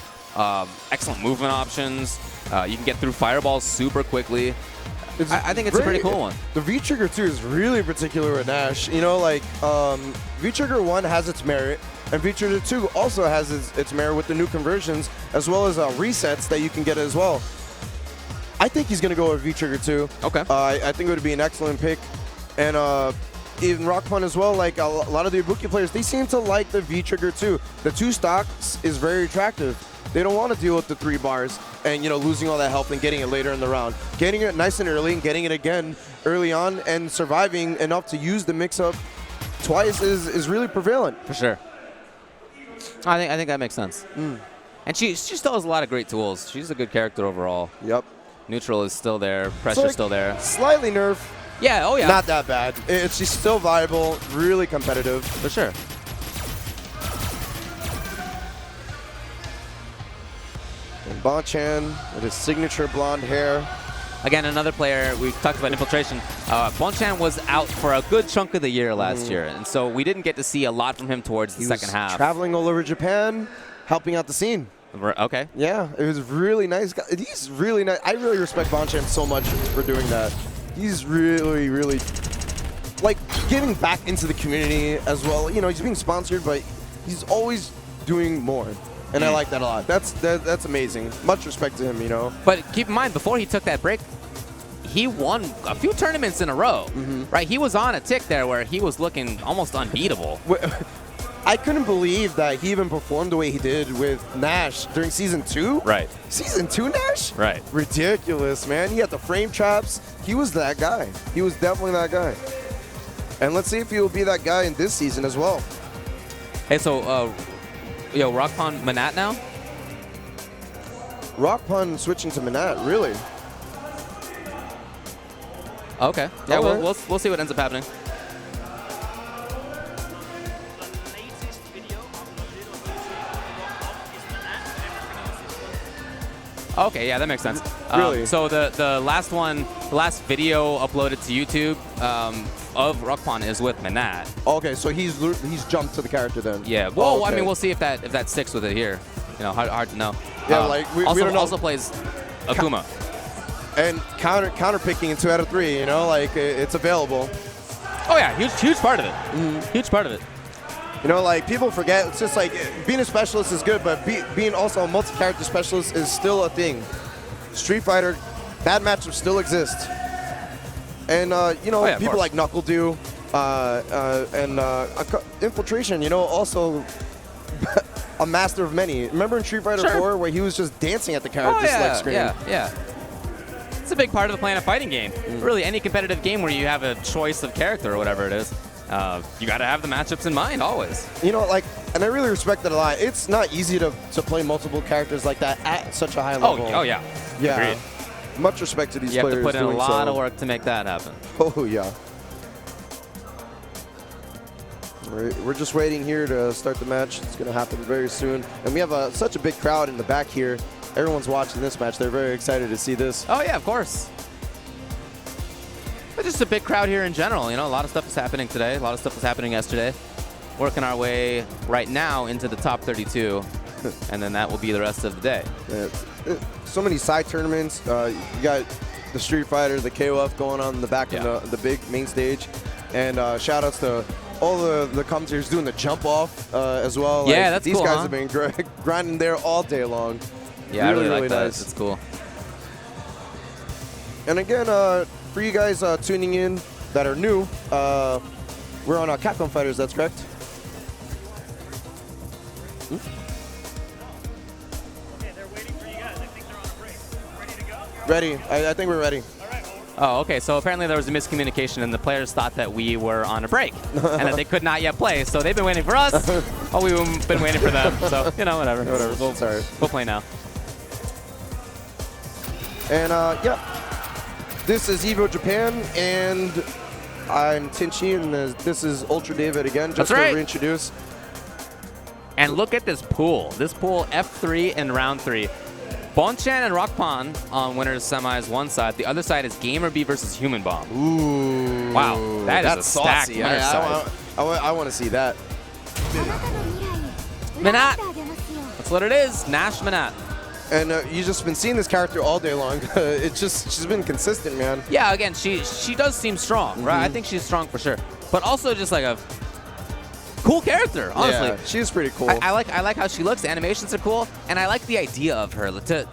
excellent movement options. You can get through fireballs super quickly. I think it's a pretty cool one. The V-Trigger 2 is really particular with Nash. V-Trigger 1 has its merit, and V-Trigger 2 also has its merit with the new conversions, as well as resets that you can get as well. I think he's going to go with V-Trigger 2. Okay. I think it would be an excellent pick. And even Rockpon as well, like a lot of the Ibuki players, they seem to like the V-Trigger 2. The 2 stocks is very attractive. They don't want to deal with the 3 bars and, losing all that health and getting it later in the round. Getting it nice and early and getting it again early on and surviving enough to use the mix-up twice is really prevalent. For sure. I think that makes sense. And she still has a lot of great tools. She's a good character overall. Yep. Neutral is still there. Pressure's still there. Slightly nerf. Yeah, oh yeah. Not that bad. She's still viable, really competitive. For sure. And Bonchan with his signature blonde hair. Again, another player, we talked about Infiltration. Bonchan was out for a good chunk of the year last year, and so we didn't get to see a lot from him towards the second half. Traveling all over Japan, helping out the scene. Okay. Yeah, it was really nice. He's really nice. I really respect Bonchan so much for doing that. He's really, really, like, giving back into the community as well. He's being sponsored, but he's always doing more. And I like that a lot. That's amazing. Much respect to him, But keep in mind, before he took that break, he won a few tournaments in a row, right? He was on a tick there where he was looking almost unbeatable. I couldn't believe that he even performed the way he did with Nash during Season 2. Right. Season 2 Nash? Right. Ridiculous, man. He had the frame traps. He was that guy. He was definitely that guy. And let's see if he will be that guy in this season as well. Hey, so, Rockpon Minot now? Rockpon switching to Minot, really? Okay. Yeah, we'll see what ends up happening. Okay, yeah, that makes sense. Really? So the last video uploaded to YouTube of Rockpon is with Minot. Okay, so he's jumped to the character then. Yeah. Well, I mean, we'll see if that sticks with it here. Hard to know. Yeah, we don't know. Also plays Akuma. And counter picking in 2 out of 3. It's available. Oh yeah, huge part of it. Huge part of it. People forget, it's just like being a specialist is good, but being also a multi-character specialist is still a thing. Street Fighter, bad matchups still exist. And, people like Knuckle do, Infiltration, you know, also a master of many. Remember in Street Fighter 4 where he was just dancing at the counter screen? Yeah. It's a big part of the Planet Fighting game. Really, any competitive game where you have a choice of character or whatever it is, you got to have the matchups in mind always. You know, like, and I really respect that a lot. It's not easy to play multiple characters like that at such a high level. Oh yeah. Yeah. Agreed. Much respect to these players. You have to put in a lot of work to make that happen. Oh, yeah. We're just waiting here to start the match. It's going to happen very soon. And we have such a big crowd in the back here. Everyone's watching this match. They're very excited to see this. Oh, yeah, of course. But just a big crowd here in general. You know, a lot of stuff is happening today. A lot of stuff was happening yesterday. Working our way right now into the top 32. And then that will be the rest of the day. So many side tournaments. You got the Street Fighter, the KOF going on in the back of the big main stage. And shout outs to all the commentators doing the jump off as well. Yeah, that's these cool, guys have been grinding there all day long. Yeah, really, I really like that. nice. It's cool. And again, for you guys tuning in that are new, we're on Capcom Fighters, that's correct? Okay, they're waiting for you guys. I think they're on a break. Ready to go? Ready. I think we're ready. Oh, okay. So apparently there was a miscommunication, and the players thought that we were on a break, and that they could not yet play. So they've been waiting for us. Oh, we've been waiting for them. So, you know, whatever. We'll play now. And, yeah. This is Evo Japan, and I'm Tinchi, and this is Ultra David again, just to reintroduce. And look at this pool. This pool, F3 in round 3. Bonchan and Rockpon on winners semis one side. The other side is Gamer B versus Human Bomb. Ooh. Wow, that's stacked saucy. I want to see that. Manat. That's what it is. Nash Manat. And you've just been seeing this character all day long. She's been consistent, man. Yeah, again, she does seem strong, right? I think she's strong for sure. But also just like a cool character, honestly. Yeah, she's pretty cool. I like how she looks. The animations are cool, and I like the idea of her to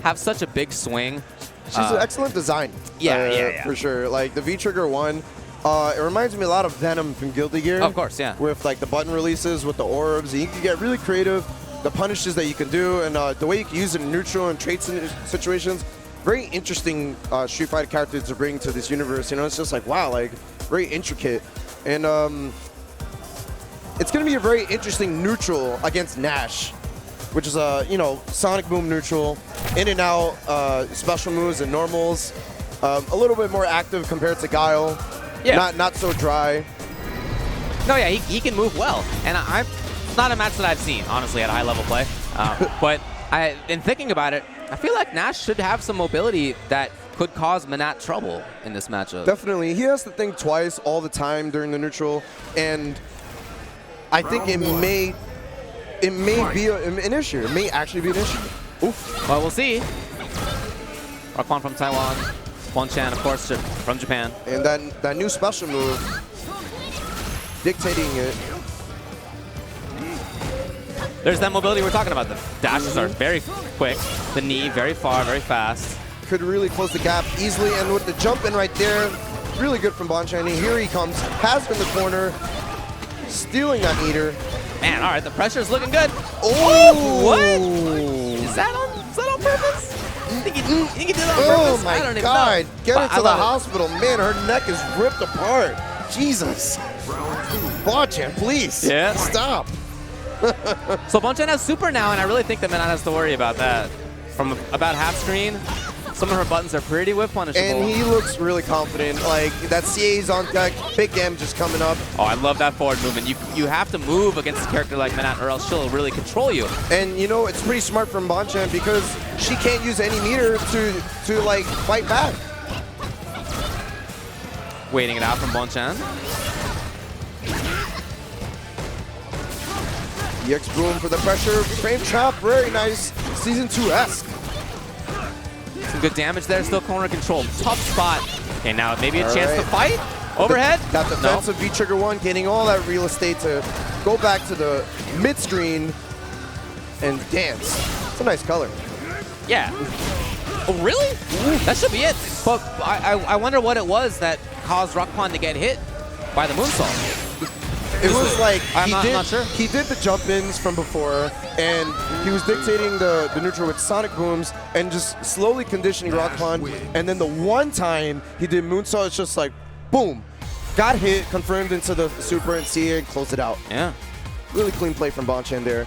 have such a big swing. She's an excellent design. Yeah, for sure. Like the V-Trigger one, it reminds me a lot of Venom from Guilty Gear. Of course, yeah. With like the button releases, with the orbs, you can get really creative. The punishes that you can do, and the way you can use it in neutral and trade situations. Very interesting Street Fighter character to bring to this universe. You know, it's just like, wow, like very intricate. And it's going to be a very interesting neutral against Nash, which is a, you know, Sonic Boom neutral, in and out special moves and normals. A little bit more active compared to Guile. Yeah. Not so dry. No, yeah, he can move well. And it's not a match that I've seen, honestly, at high level play. But in thinking about it, I feel like Nash should have some mobility that could cause Manat trouble in this matchup. Definitely. He has to think twice all the time during the neutral, and I think it may be an issue. It may actually be an issue. Oof. Well, we'll see. Rockpon from Taiwan. Bonchan, of course, from Japan. And that new special move, dictating it. There's that mobility we're talking about. The dashes are very quick. The knee, very far, very fast. Could really close the gap easily. And with the jump in right there, really good from Bonchan. Here he comes. Has in the corner. Stealing that meter. Man, all right, the pressure's looking good. Oh! What? Is that on purpose? You think he did it on purpose? Oh my I don't even God. know. Get her to the hospital. Man, her neck is ripped apart. Jesus. Bonchan, please. Yeah. Stop. So Bonchan has super now, and I really think that Manat has to worry about that. From about half screen, some of her buttons are pretty whip punishable. And he looks really confident. Like, that CA's on deck, big damage is coming up. Oh, I love that forward movement. You have to move against a character like Manat, or else she'll really control you. And, you know, it's pretty smart from Bonchan because she can't use any meter to like, fight back. Waiting it out from Bonchan. EX boom for the pressure. Frame trap, very nice. Season 2-esque. Some good damage there, still corner control. Tough spot. Okay, now maybe a chance to fight. Overhead. That defensive V-Trigger 1 getting all that real estate to go back to the mid-screen and dance. It's a nice color. Yeah. Oh, really? That should be it. But I wonder what it was that caused Rockpon to get hit. by the moonsault. It was like I'm not sure. He did the jump-ins from before, and he was dictating the neutral with sonic booms and just slowly conditioning Rock Pond. And then the one time he did moonsault, it's just like, boom, got hit, confirmed into the super and see it, and closed it out. Yeah. Really clean play from Bonchan there.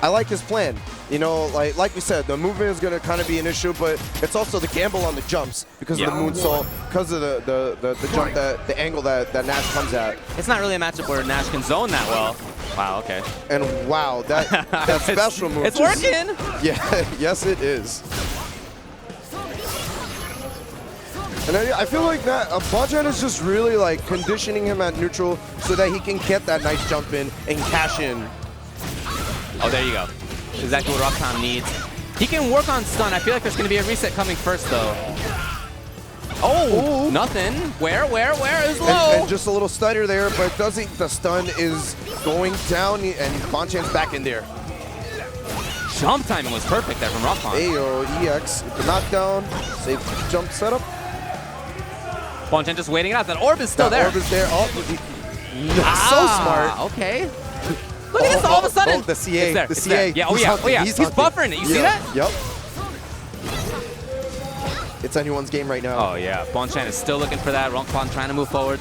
I like his plan. You know, like we said, the movement is going to kind of be an issue, but it's also the gamble on the jumps because of the moonsault, because of the jump, the angle that Nash comes at. It's not really a matchup where Nash can zone that well. Wow, okay. And wow, that special move. It's working! Yeah, yes it is. And I feel like that Bonchan is just really like conditioning him at neutral so that he can get that nice jump in and cash in. Oh, there you go. Exactly what Rocktown needs. He can work on stun. I feel like there's going to be a reset coming first, though. Oh, nothing. Where is low? And just a little stutter there, but doesn't. The stun is going down, and Bonchan's back in there. Jump timing was perfect there from Rocktown. Ayo, EX, the knockdown, safe jump setup. Bonchan just waiting it out. That orb is still there. Orb is there. Oh, so smart. Okay. Look at this, all of a sudden. The CA. It's there, the it's CA. there. Yeah, oh yeah. He's buffering it. You see that? Yep. It's anyone's game right now. Oh, yeah. Bonchan is still looking for that. Rockpan trying to move forward.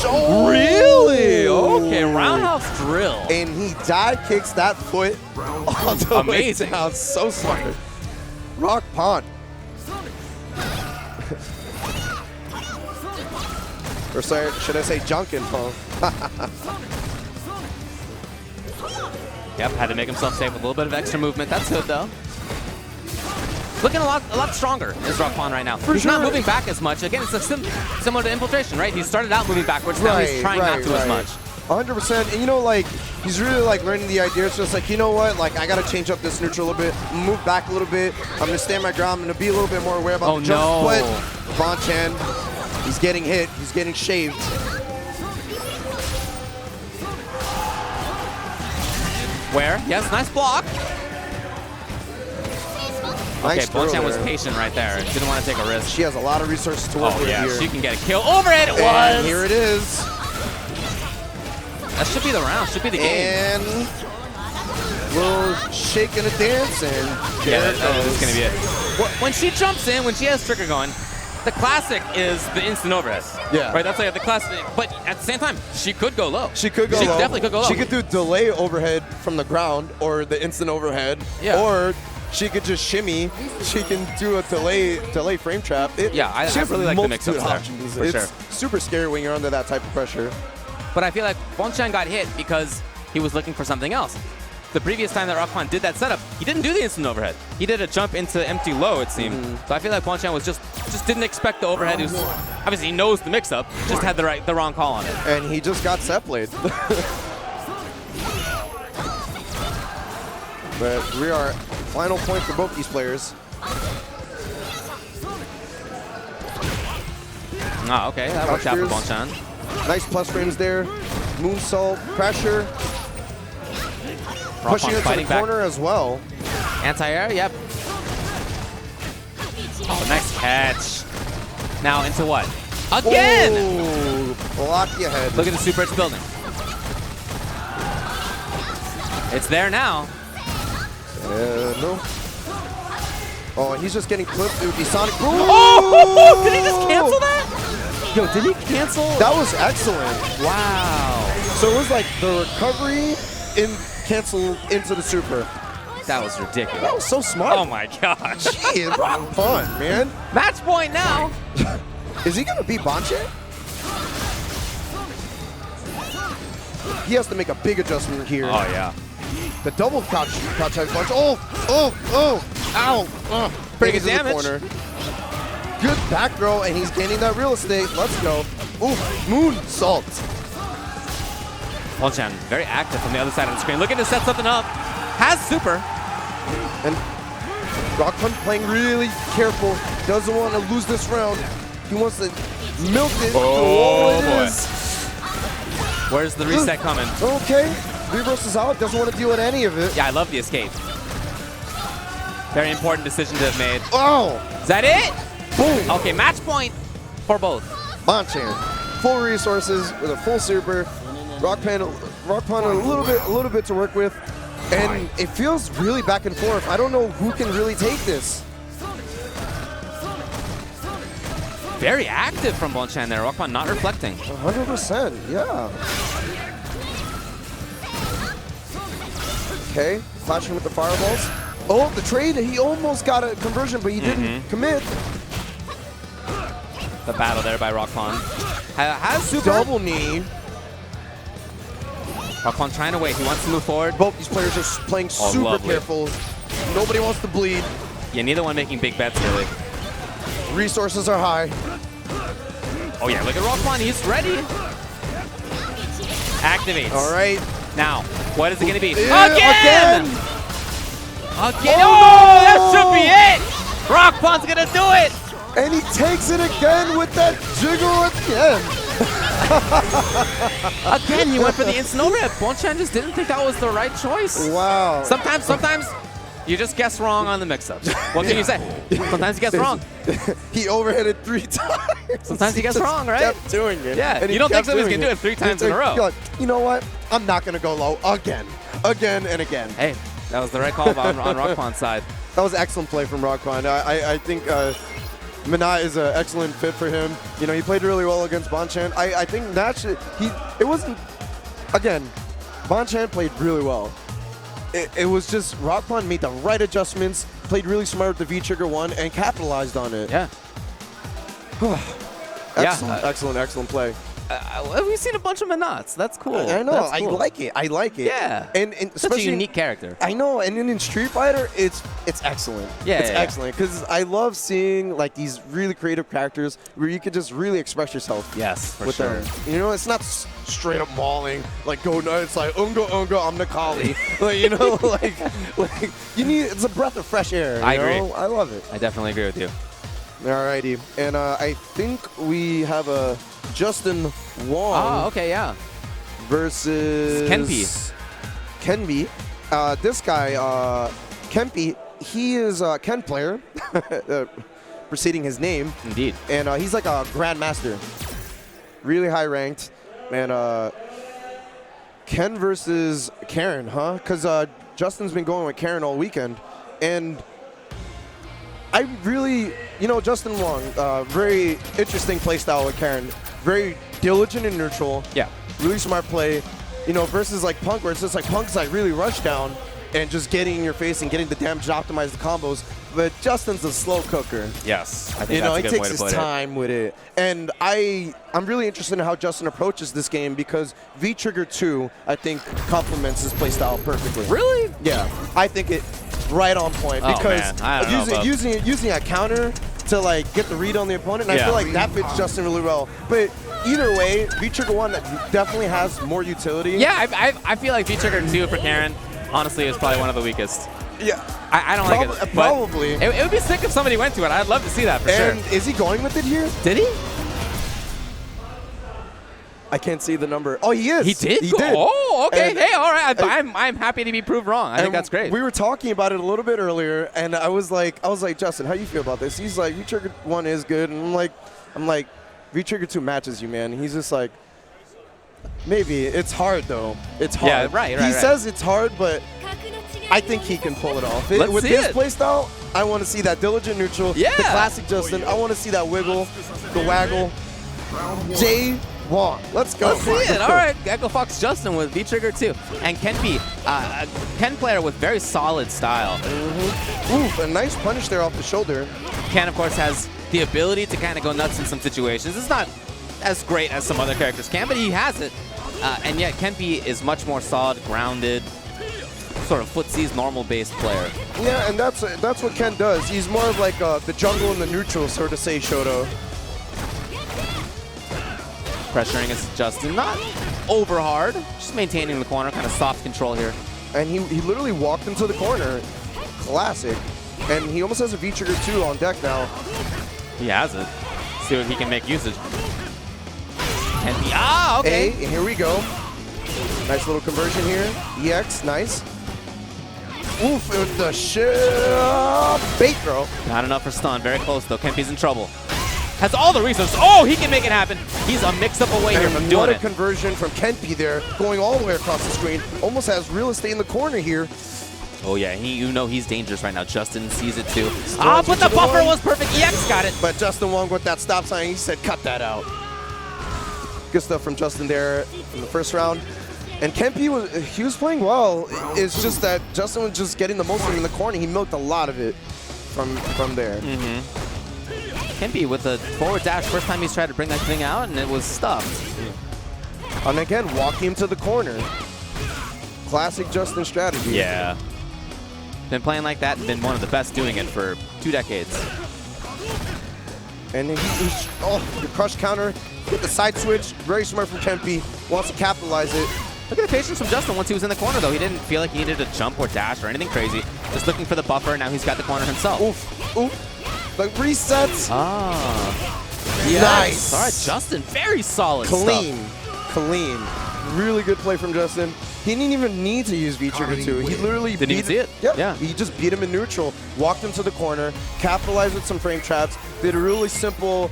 Oh, really? Okay, roundhouse drill. And he dive kicks that foot all the Amazing. way down. So smart. Rock Pond. Or sorry, should I say Junkin Pong? Yep, had to make himself safe with a little bit of extra movement. That's good, though. Looking a lot stronger is Rockpan right now. He's not moving back as much. Again, it's similar to Infiltration, right? He started out moving backwards. Now he's trying not to as much. 100%. And you know, like, he's really like learning the idea. It's just like, you know what? Like, I got to change up this neutral a little bit, move back a little bit. I'm going to stand my ground. I'm going to be a little bit more aware about the jump. But Bonchan, he's getting hit. He's getting shaved. Where? Yes, nice block. Okay, Bonchan was patient right there. Didn't want to take a risk. She has a lot of resources to work with here. She can get a kill. Overhead it was! And here it is. That should be the round. Should be the game. And we'll shake and a dance, and yeah, that's going to be it. When she jumps in, when she has trigger going, the classic is the instant overhead. Yeah. Right, that's like the classic. But at the same time, she could go low. She could go low. She definitely could go low. She could do delay overhead from the ground or the instant overhead. Yeah. Or she could just shimmy. She can do a delay frame trap. I really like the mix-ups there. For sure. It's super scary when you're under that type of pressure. But I feel like Bonchan got hit because he was looking for something else. The previous time that Rockpan did that setup, he didn't do the instant overhead. He did a jump into empty low, it seemed. So I feel like Bonchan was just didn't expect the overhead. Obviously, he knows the mix-up, just had the wrong call on it. And he just got set played. But we are final point for both these players. Ah, okay, that worked out for Bonchan. Nice plus frames there. Moonsault, pressure. Pushing it to the corner as well. Anti-air, yep. Oh, nice catch. Now into what? Again! Oh, block your head. Look at the super it's building. It's there now. No. Oh, and he's just getting clipped. It would be Sonic Boom. Oh! Did he just cancel that? Yo, did he cancel? That was excellent. Wow. So it was like the recovery cancel into the super. That was ridiculous. That was so smart. Oh my gosh. Jeez, Rock Pond, man. Match point now. Is he going to beat Bonchan? He has to make a big adjustment here. Oh, yeah. The double crouch head punch. Oh, ow. Pretty good damage. Corner. Good back throw, and he's gaining that real estate. Let's go. Ooh, moonsault. Bonchan very active from the other side of the screen. Looking to set something up. Has super. And Rockpan playing really careful. Doesn't want to lose this round. He wants to milk it. Oh, boy. Where's the reset coming? Okay. 3 versus out. Doesn't want to deal with any of it. Yeah, I love the escape. Very important decision to have made. Oh. Is that it? Boom. Okay, match point for both. Bonchan. full resources with a full super. Rock Pan a little bit to work with, and it feels really back and forth. I don't know who can really take this. Very active from Bonchan there. Rockpan not reflecting. 100%, yeah. Okay, flashing with the fireballs. Oh, the trade, he almost got a conversion, but he didn't commit. The battle there by Rockpan. Has super. Double knee. Rockpan trying to wait. He wants to move forward. Both these players are playing super careful. Nobody wants to bleed. Yeah, neither one making big bets, really. Resources are high. Oh, yeah, look at Rockpan. He's ready. Activates. All right. Now, what is it going to be? Again! Oh, that should be it! Rockpan's going to do it! And he takes it again with that jiggle at the end. Again, he went for the instant overhead. Bonchan just didn't think that was the right choice. Wow. Sometimes you just guess wrong on the mix-ups. What can you say? Sometimes you guess wrong. He overheaded 3 times. Sometimes he gets wrong, right? Kept doing it. Yeah, you don't think somebody's going to do it 3 times in a row. You're like, you know what? I'm not going to go low again. Again and again. Hey, that was the right call on Rockpan's side. That was excellent play from Rockpan. I think Minot is an excellent fit for him. You know, he played really well against Bonchan. I think naturally, it wasn't, again, Bonchan played really well. It was just Rockpan made the right adjustments, played really smart with the V-Trigger 1, and capitalized on it. Yeah. Excellent play. We've seen a bunch of Minots. That's cool. I know. That's cool. I like it. Yeah. And such a unique character. I know. And then in Street Fighter, it's excellent. Yeah, it's excellent because I love seeing like these really creative characters where you can just really express yourself. Yes, for with sure. them. You know, it's not straight up mauling like go nuts like unga, I'm Nakali. Like, you know, like you need. It's a breath of fresh air. I agree. I love it. I definitely agree with you. Alrighty, and I think we have a Justin Wong. Oh, okay, yeah. Versus Kenby. This guy, Kenby, he is a Ken player, preceding his name. Indeed. And he's like a grandmaster, really high ranked. And Ken versus Karen, huh? Because Justin's been going with Karen all weekend, and I really, you know, Justin Wong, very interesting play style with Karen. Very diligent and neutral. Yeah. Really smart play. You know, versus like Punk, where it's just like Punk's like really rush down and just getting in your face and getting the damage to optimize the combos. But Justin's a slow cooker. Yes, I think that's a good way to put it. He takes his time with it. And I'm really interested in how Justin approaches this game because V-Trigger 2, I think, complements his playstyle perfectly. Really? Yeah. I think it right on point because using a counter to like get the read on the opponent, and I feel like that fits Justin really well. But either way, V-Trigger 1 definitely has more utility. Yeah, I feel like V-Trigger 2 for Karen, honestly, is probably one of the weakest. Yeah. I don't like it. Probably. It would be sick if somebody went to it. I'd love to see that for sure. And is he going with it here? Did he? I can't see the number. Oh, he is. He did? He did. Oh, okay. And, hey, all right. I'm happy to be proved wrong. I think that's great. We were talking about it a little bit earlier, and I was like, Justin, how you feel about this? He's like, V-Trigger 1 is good, and I'm like, V-Trigger 2 matches you, man. He's just like, maybe. It's hard, though. It's hard. Yeah, right. He says it's hard, but I think he can pull it off. With his playstyle, I want to see that diligent neutral, the classic Justin. I want to see that wiggle, the waggle. Jay Wong. Let's go. Let's see it. All right. Echo Fox Justin with V-Trigger 2. And Kenby, a Ken player with very solid style. Oof, a nice punish there off the shoulder. Ken, of course, has the ability to kind of go nuts in some situations. It's not as great as some other characters can, but he has it. And yet, Kenby is much more solid, grounded, sort of footsies, normal-based player. Yeah, and that's what Ken does. He's more of like the jungle and the neutral, sort of say Shoto. Pressuring against Justin, not over hard, just maintaining the corner, kind of soft control here. And he literally walked into the corner. Classic. And he almost has a V-Trigger 2 on deck now. He has it. See what he can make usage. And okay. Here we go. Nice little conversion here. EX, nice. Oof, with the bait throw. Not enough for stun. Very close, though. Kenpy's in trouble. has all the resources. Oh, he can make it happen. He's a mix-up away here from doing it. What a conversion from Kenpy there, going all the way across the screen. Almost has real estate in the corner here. Oh yeah, you know he's dangerous right now. Justin sees it too. Ah, but the buffer was perfect. EX got it. But Justin Wong with that stop sign, he said, cut that out. Good stuff from Justin there in the first round. And Kenpy was playing well. It's just that Justin was just getting the most of it in the corner. He milked a lot of it from there. Kenpy with the forward dash, first time he's tried to bring that thing out, and it was stuffed. And again, walking him to the corner. Classic Justin strategy. Yeah. Been playing like that and been one of the best doing it for 2 decades. And the crush counter, hit the side switch. Very smart from Kenpy. Wants to capitalize it. Look at the patience from Justin once he was in the corner, though. He didn't feel like he needed to jump or dash or anything crazy. Just looking for the buffer, now he's got the corner himself. Oof, oof. Like resets. Ah. Yes. Nice. All right, Justin, very solid Clean. stuff. Clean. Really good play from Justin. He didn't even need to use V-Trigger 2. He literally didn't even see it. Yeah. He just beat him in neutral, walked him to the corner, capitalized with some frame traps, did a really simple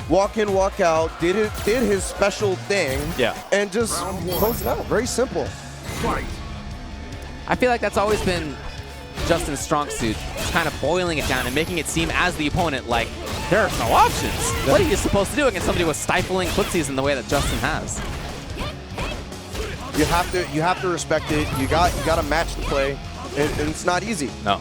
walk in, walk out, did his special thing, and just closed it out. Very simple. I feel like that's always been Justin's strong suit, just kind of boiling it down and making it seem as the opponent like there are no options. What are you supposed to do against somebody with stifling footsies in the way that Justin has? You have to respect it. You got to match the play, and it's not easy. No.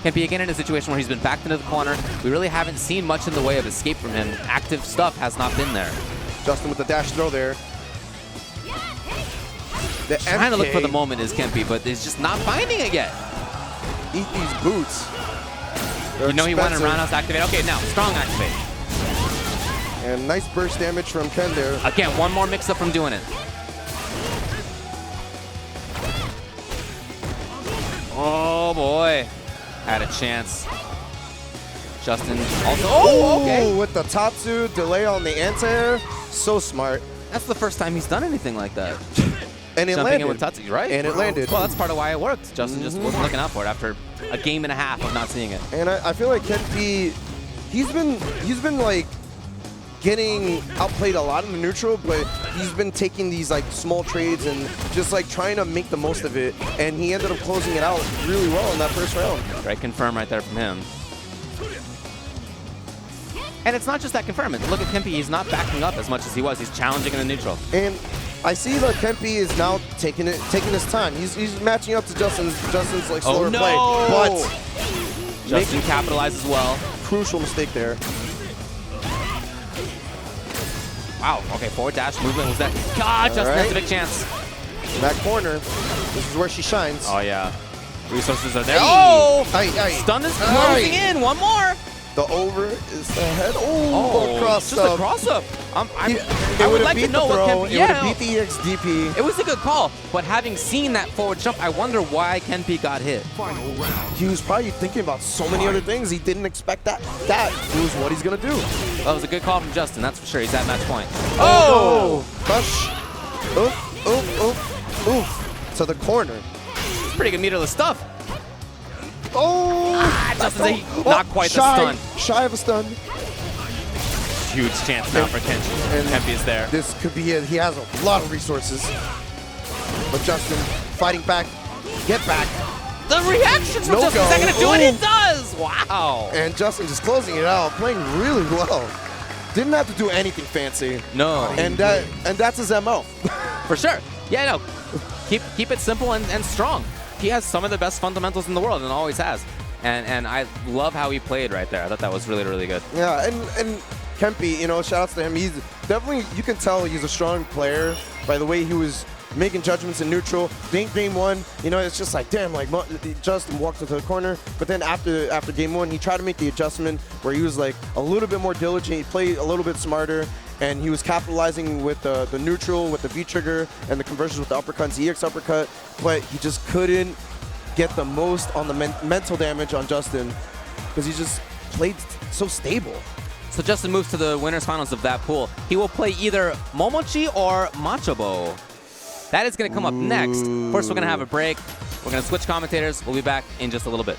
Kenpy again in a situation where he's been backed into the corner. We really haven't seen much in the way of escape from him. Active stuff has not been there. Justin with the dash throw there. Trying to look for the moment is Kenpy, but he's just not finding it yet. Eat these boots. You know he wanted roundhouse activate. Okay, now strong activate. And nice burst damage from Ken there. Again, one more mix-up from doing it. Oh boy, had a chance. Justin also. Oh, okay. With the Tatsu delay on the anti-air, so smart. That's the first time he's done anything like that. And it Jumping landed. in with Tatsu, right? And it landed. Well, that's part of why it worked. Justin just wasn't looking out for it after a game and a half of not seeing it. And I feel like Kenpy, he's been like getting outplayed a lot in the neutral, but he's been taking these like small trades and just like trying to make the most of it. And he ended up closing it out really well in that first round. Right, confirm right there from him. And it's not just that confirm. Look at Kenpy, he's not backing up as much as he was. He's challenging in the neutral. And I see that Kenpy is now taking his time. He's matching up to Justin's like slower play. But Justin capitalizes well. Crucial mistake there. Wow, okay, forward dash movement was that. God, Justin has a big chance. That corner, this is where she shines. Oh yeah, resources are there. Hey. Oh! Stun is closing in, one more. The over is the head. Oh, cross just up. a cross up. I would would like to know what Kenpy. It would have beat the EXDP. It was a good call, but having seen that forward jump, I wonder why Kenpy got hit. He was probably thinking about so many other things. He didn't expect that. That was what he's gonna do. That was a good call from Justin, that's for sure. He's at match point. Oh! Push. Oof, oof, oof, oof. To the corner. Pretty good meterless stuff. Oh! Justin's not quite the stun. Shy of a stun. Huge chance now for Kenji. And Kenpy is there. This could be it. He has a lot of resources. But Justin fighting back. Get back. The reactions from Justin. Is that going to do it? It does. Wow. And Justin just closing it out, playing really well. Didn't have to do anything fancy. No. And that's his MO. For sure. Yeah, no. Keep it simple and strong. He has some of the best fundamentals in the world and always has. And I love how he played right there. I thought that was really, really good. Yeah, and Kenpy, you know, shout outs to him. He's definitely, you can tell he's a strong player by the way he was making judgments in neutral. Game one, you know, it's just like, damn, like Justin walked into the corner. But then after game one, he tried to make the adjustment where he was like a little bit more diligent. He played a little bit smarter. And he was capitalizing with the neutral, with the V-trigger, and the conversions with the uppercuts, the EX uppercut. But he just couldn't get the most on the mental damage on Justin because he just played so stable. So Justin moves to the winners finals of that pool. He will play either Momochi or Machobo. That is going to come up next. First, we're going to have a break. We're going to switch commentators. We'll be back in just a little bit.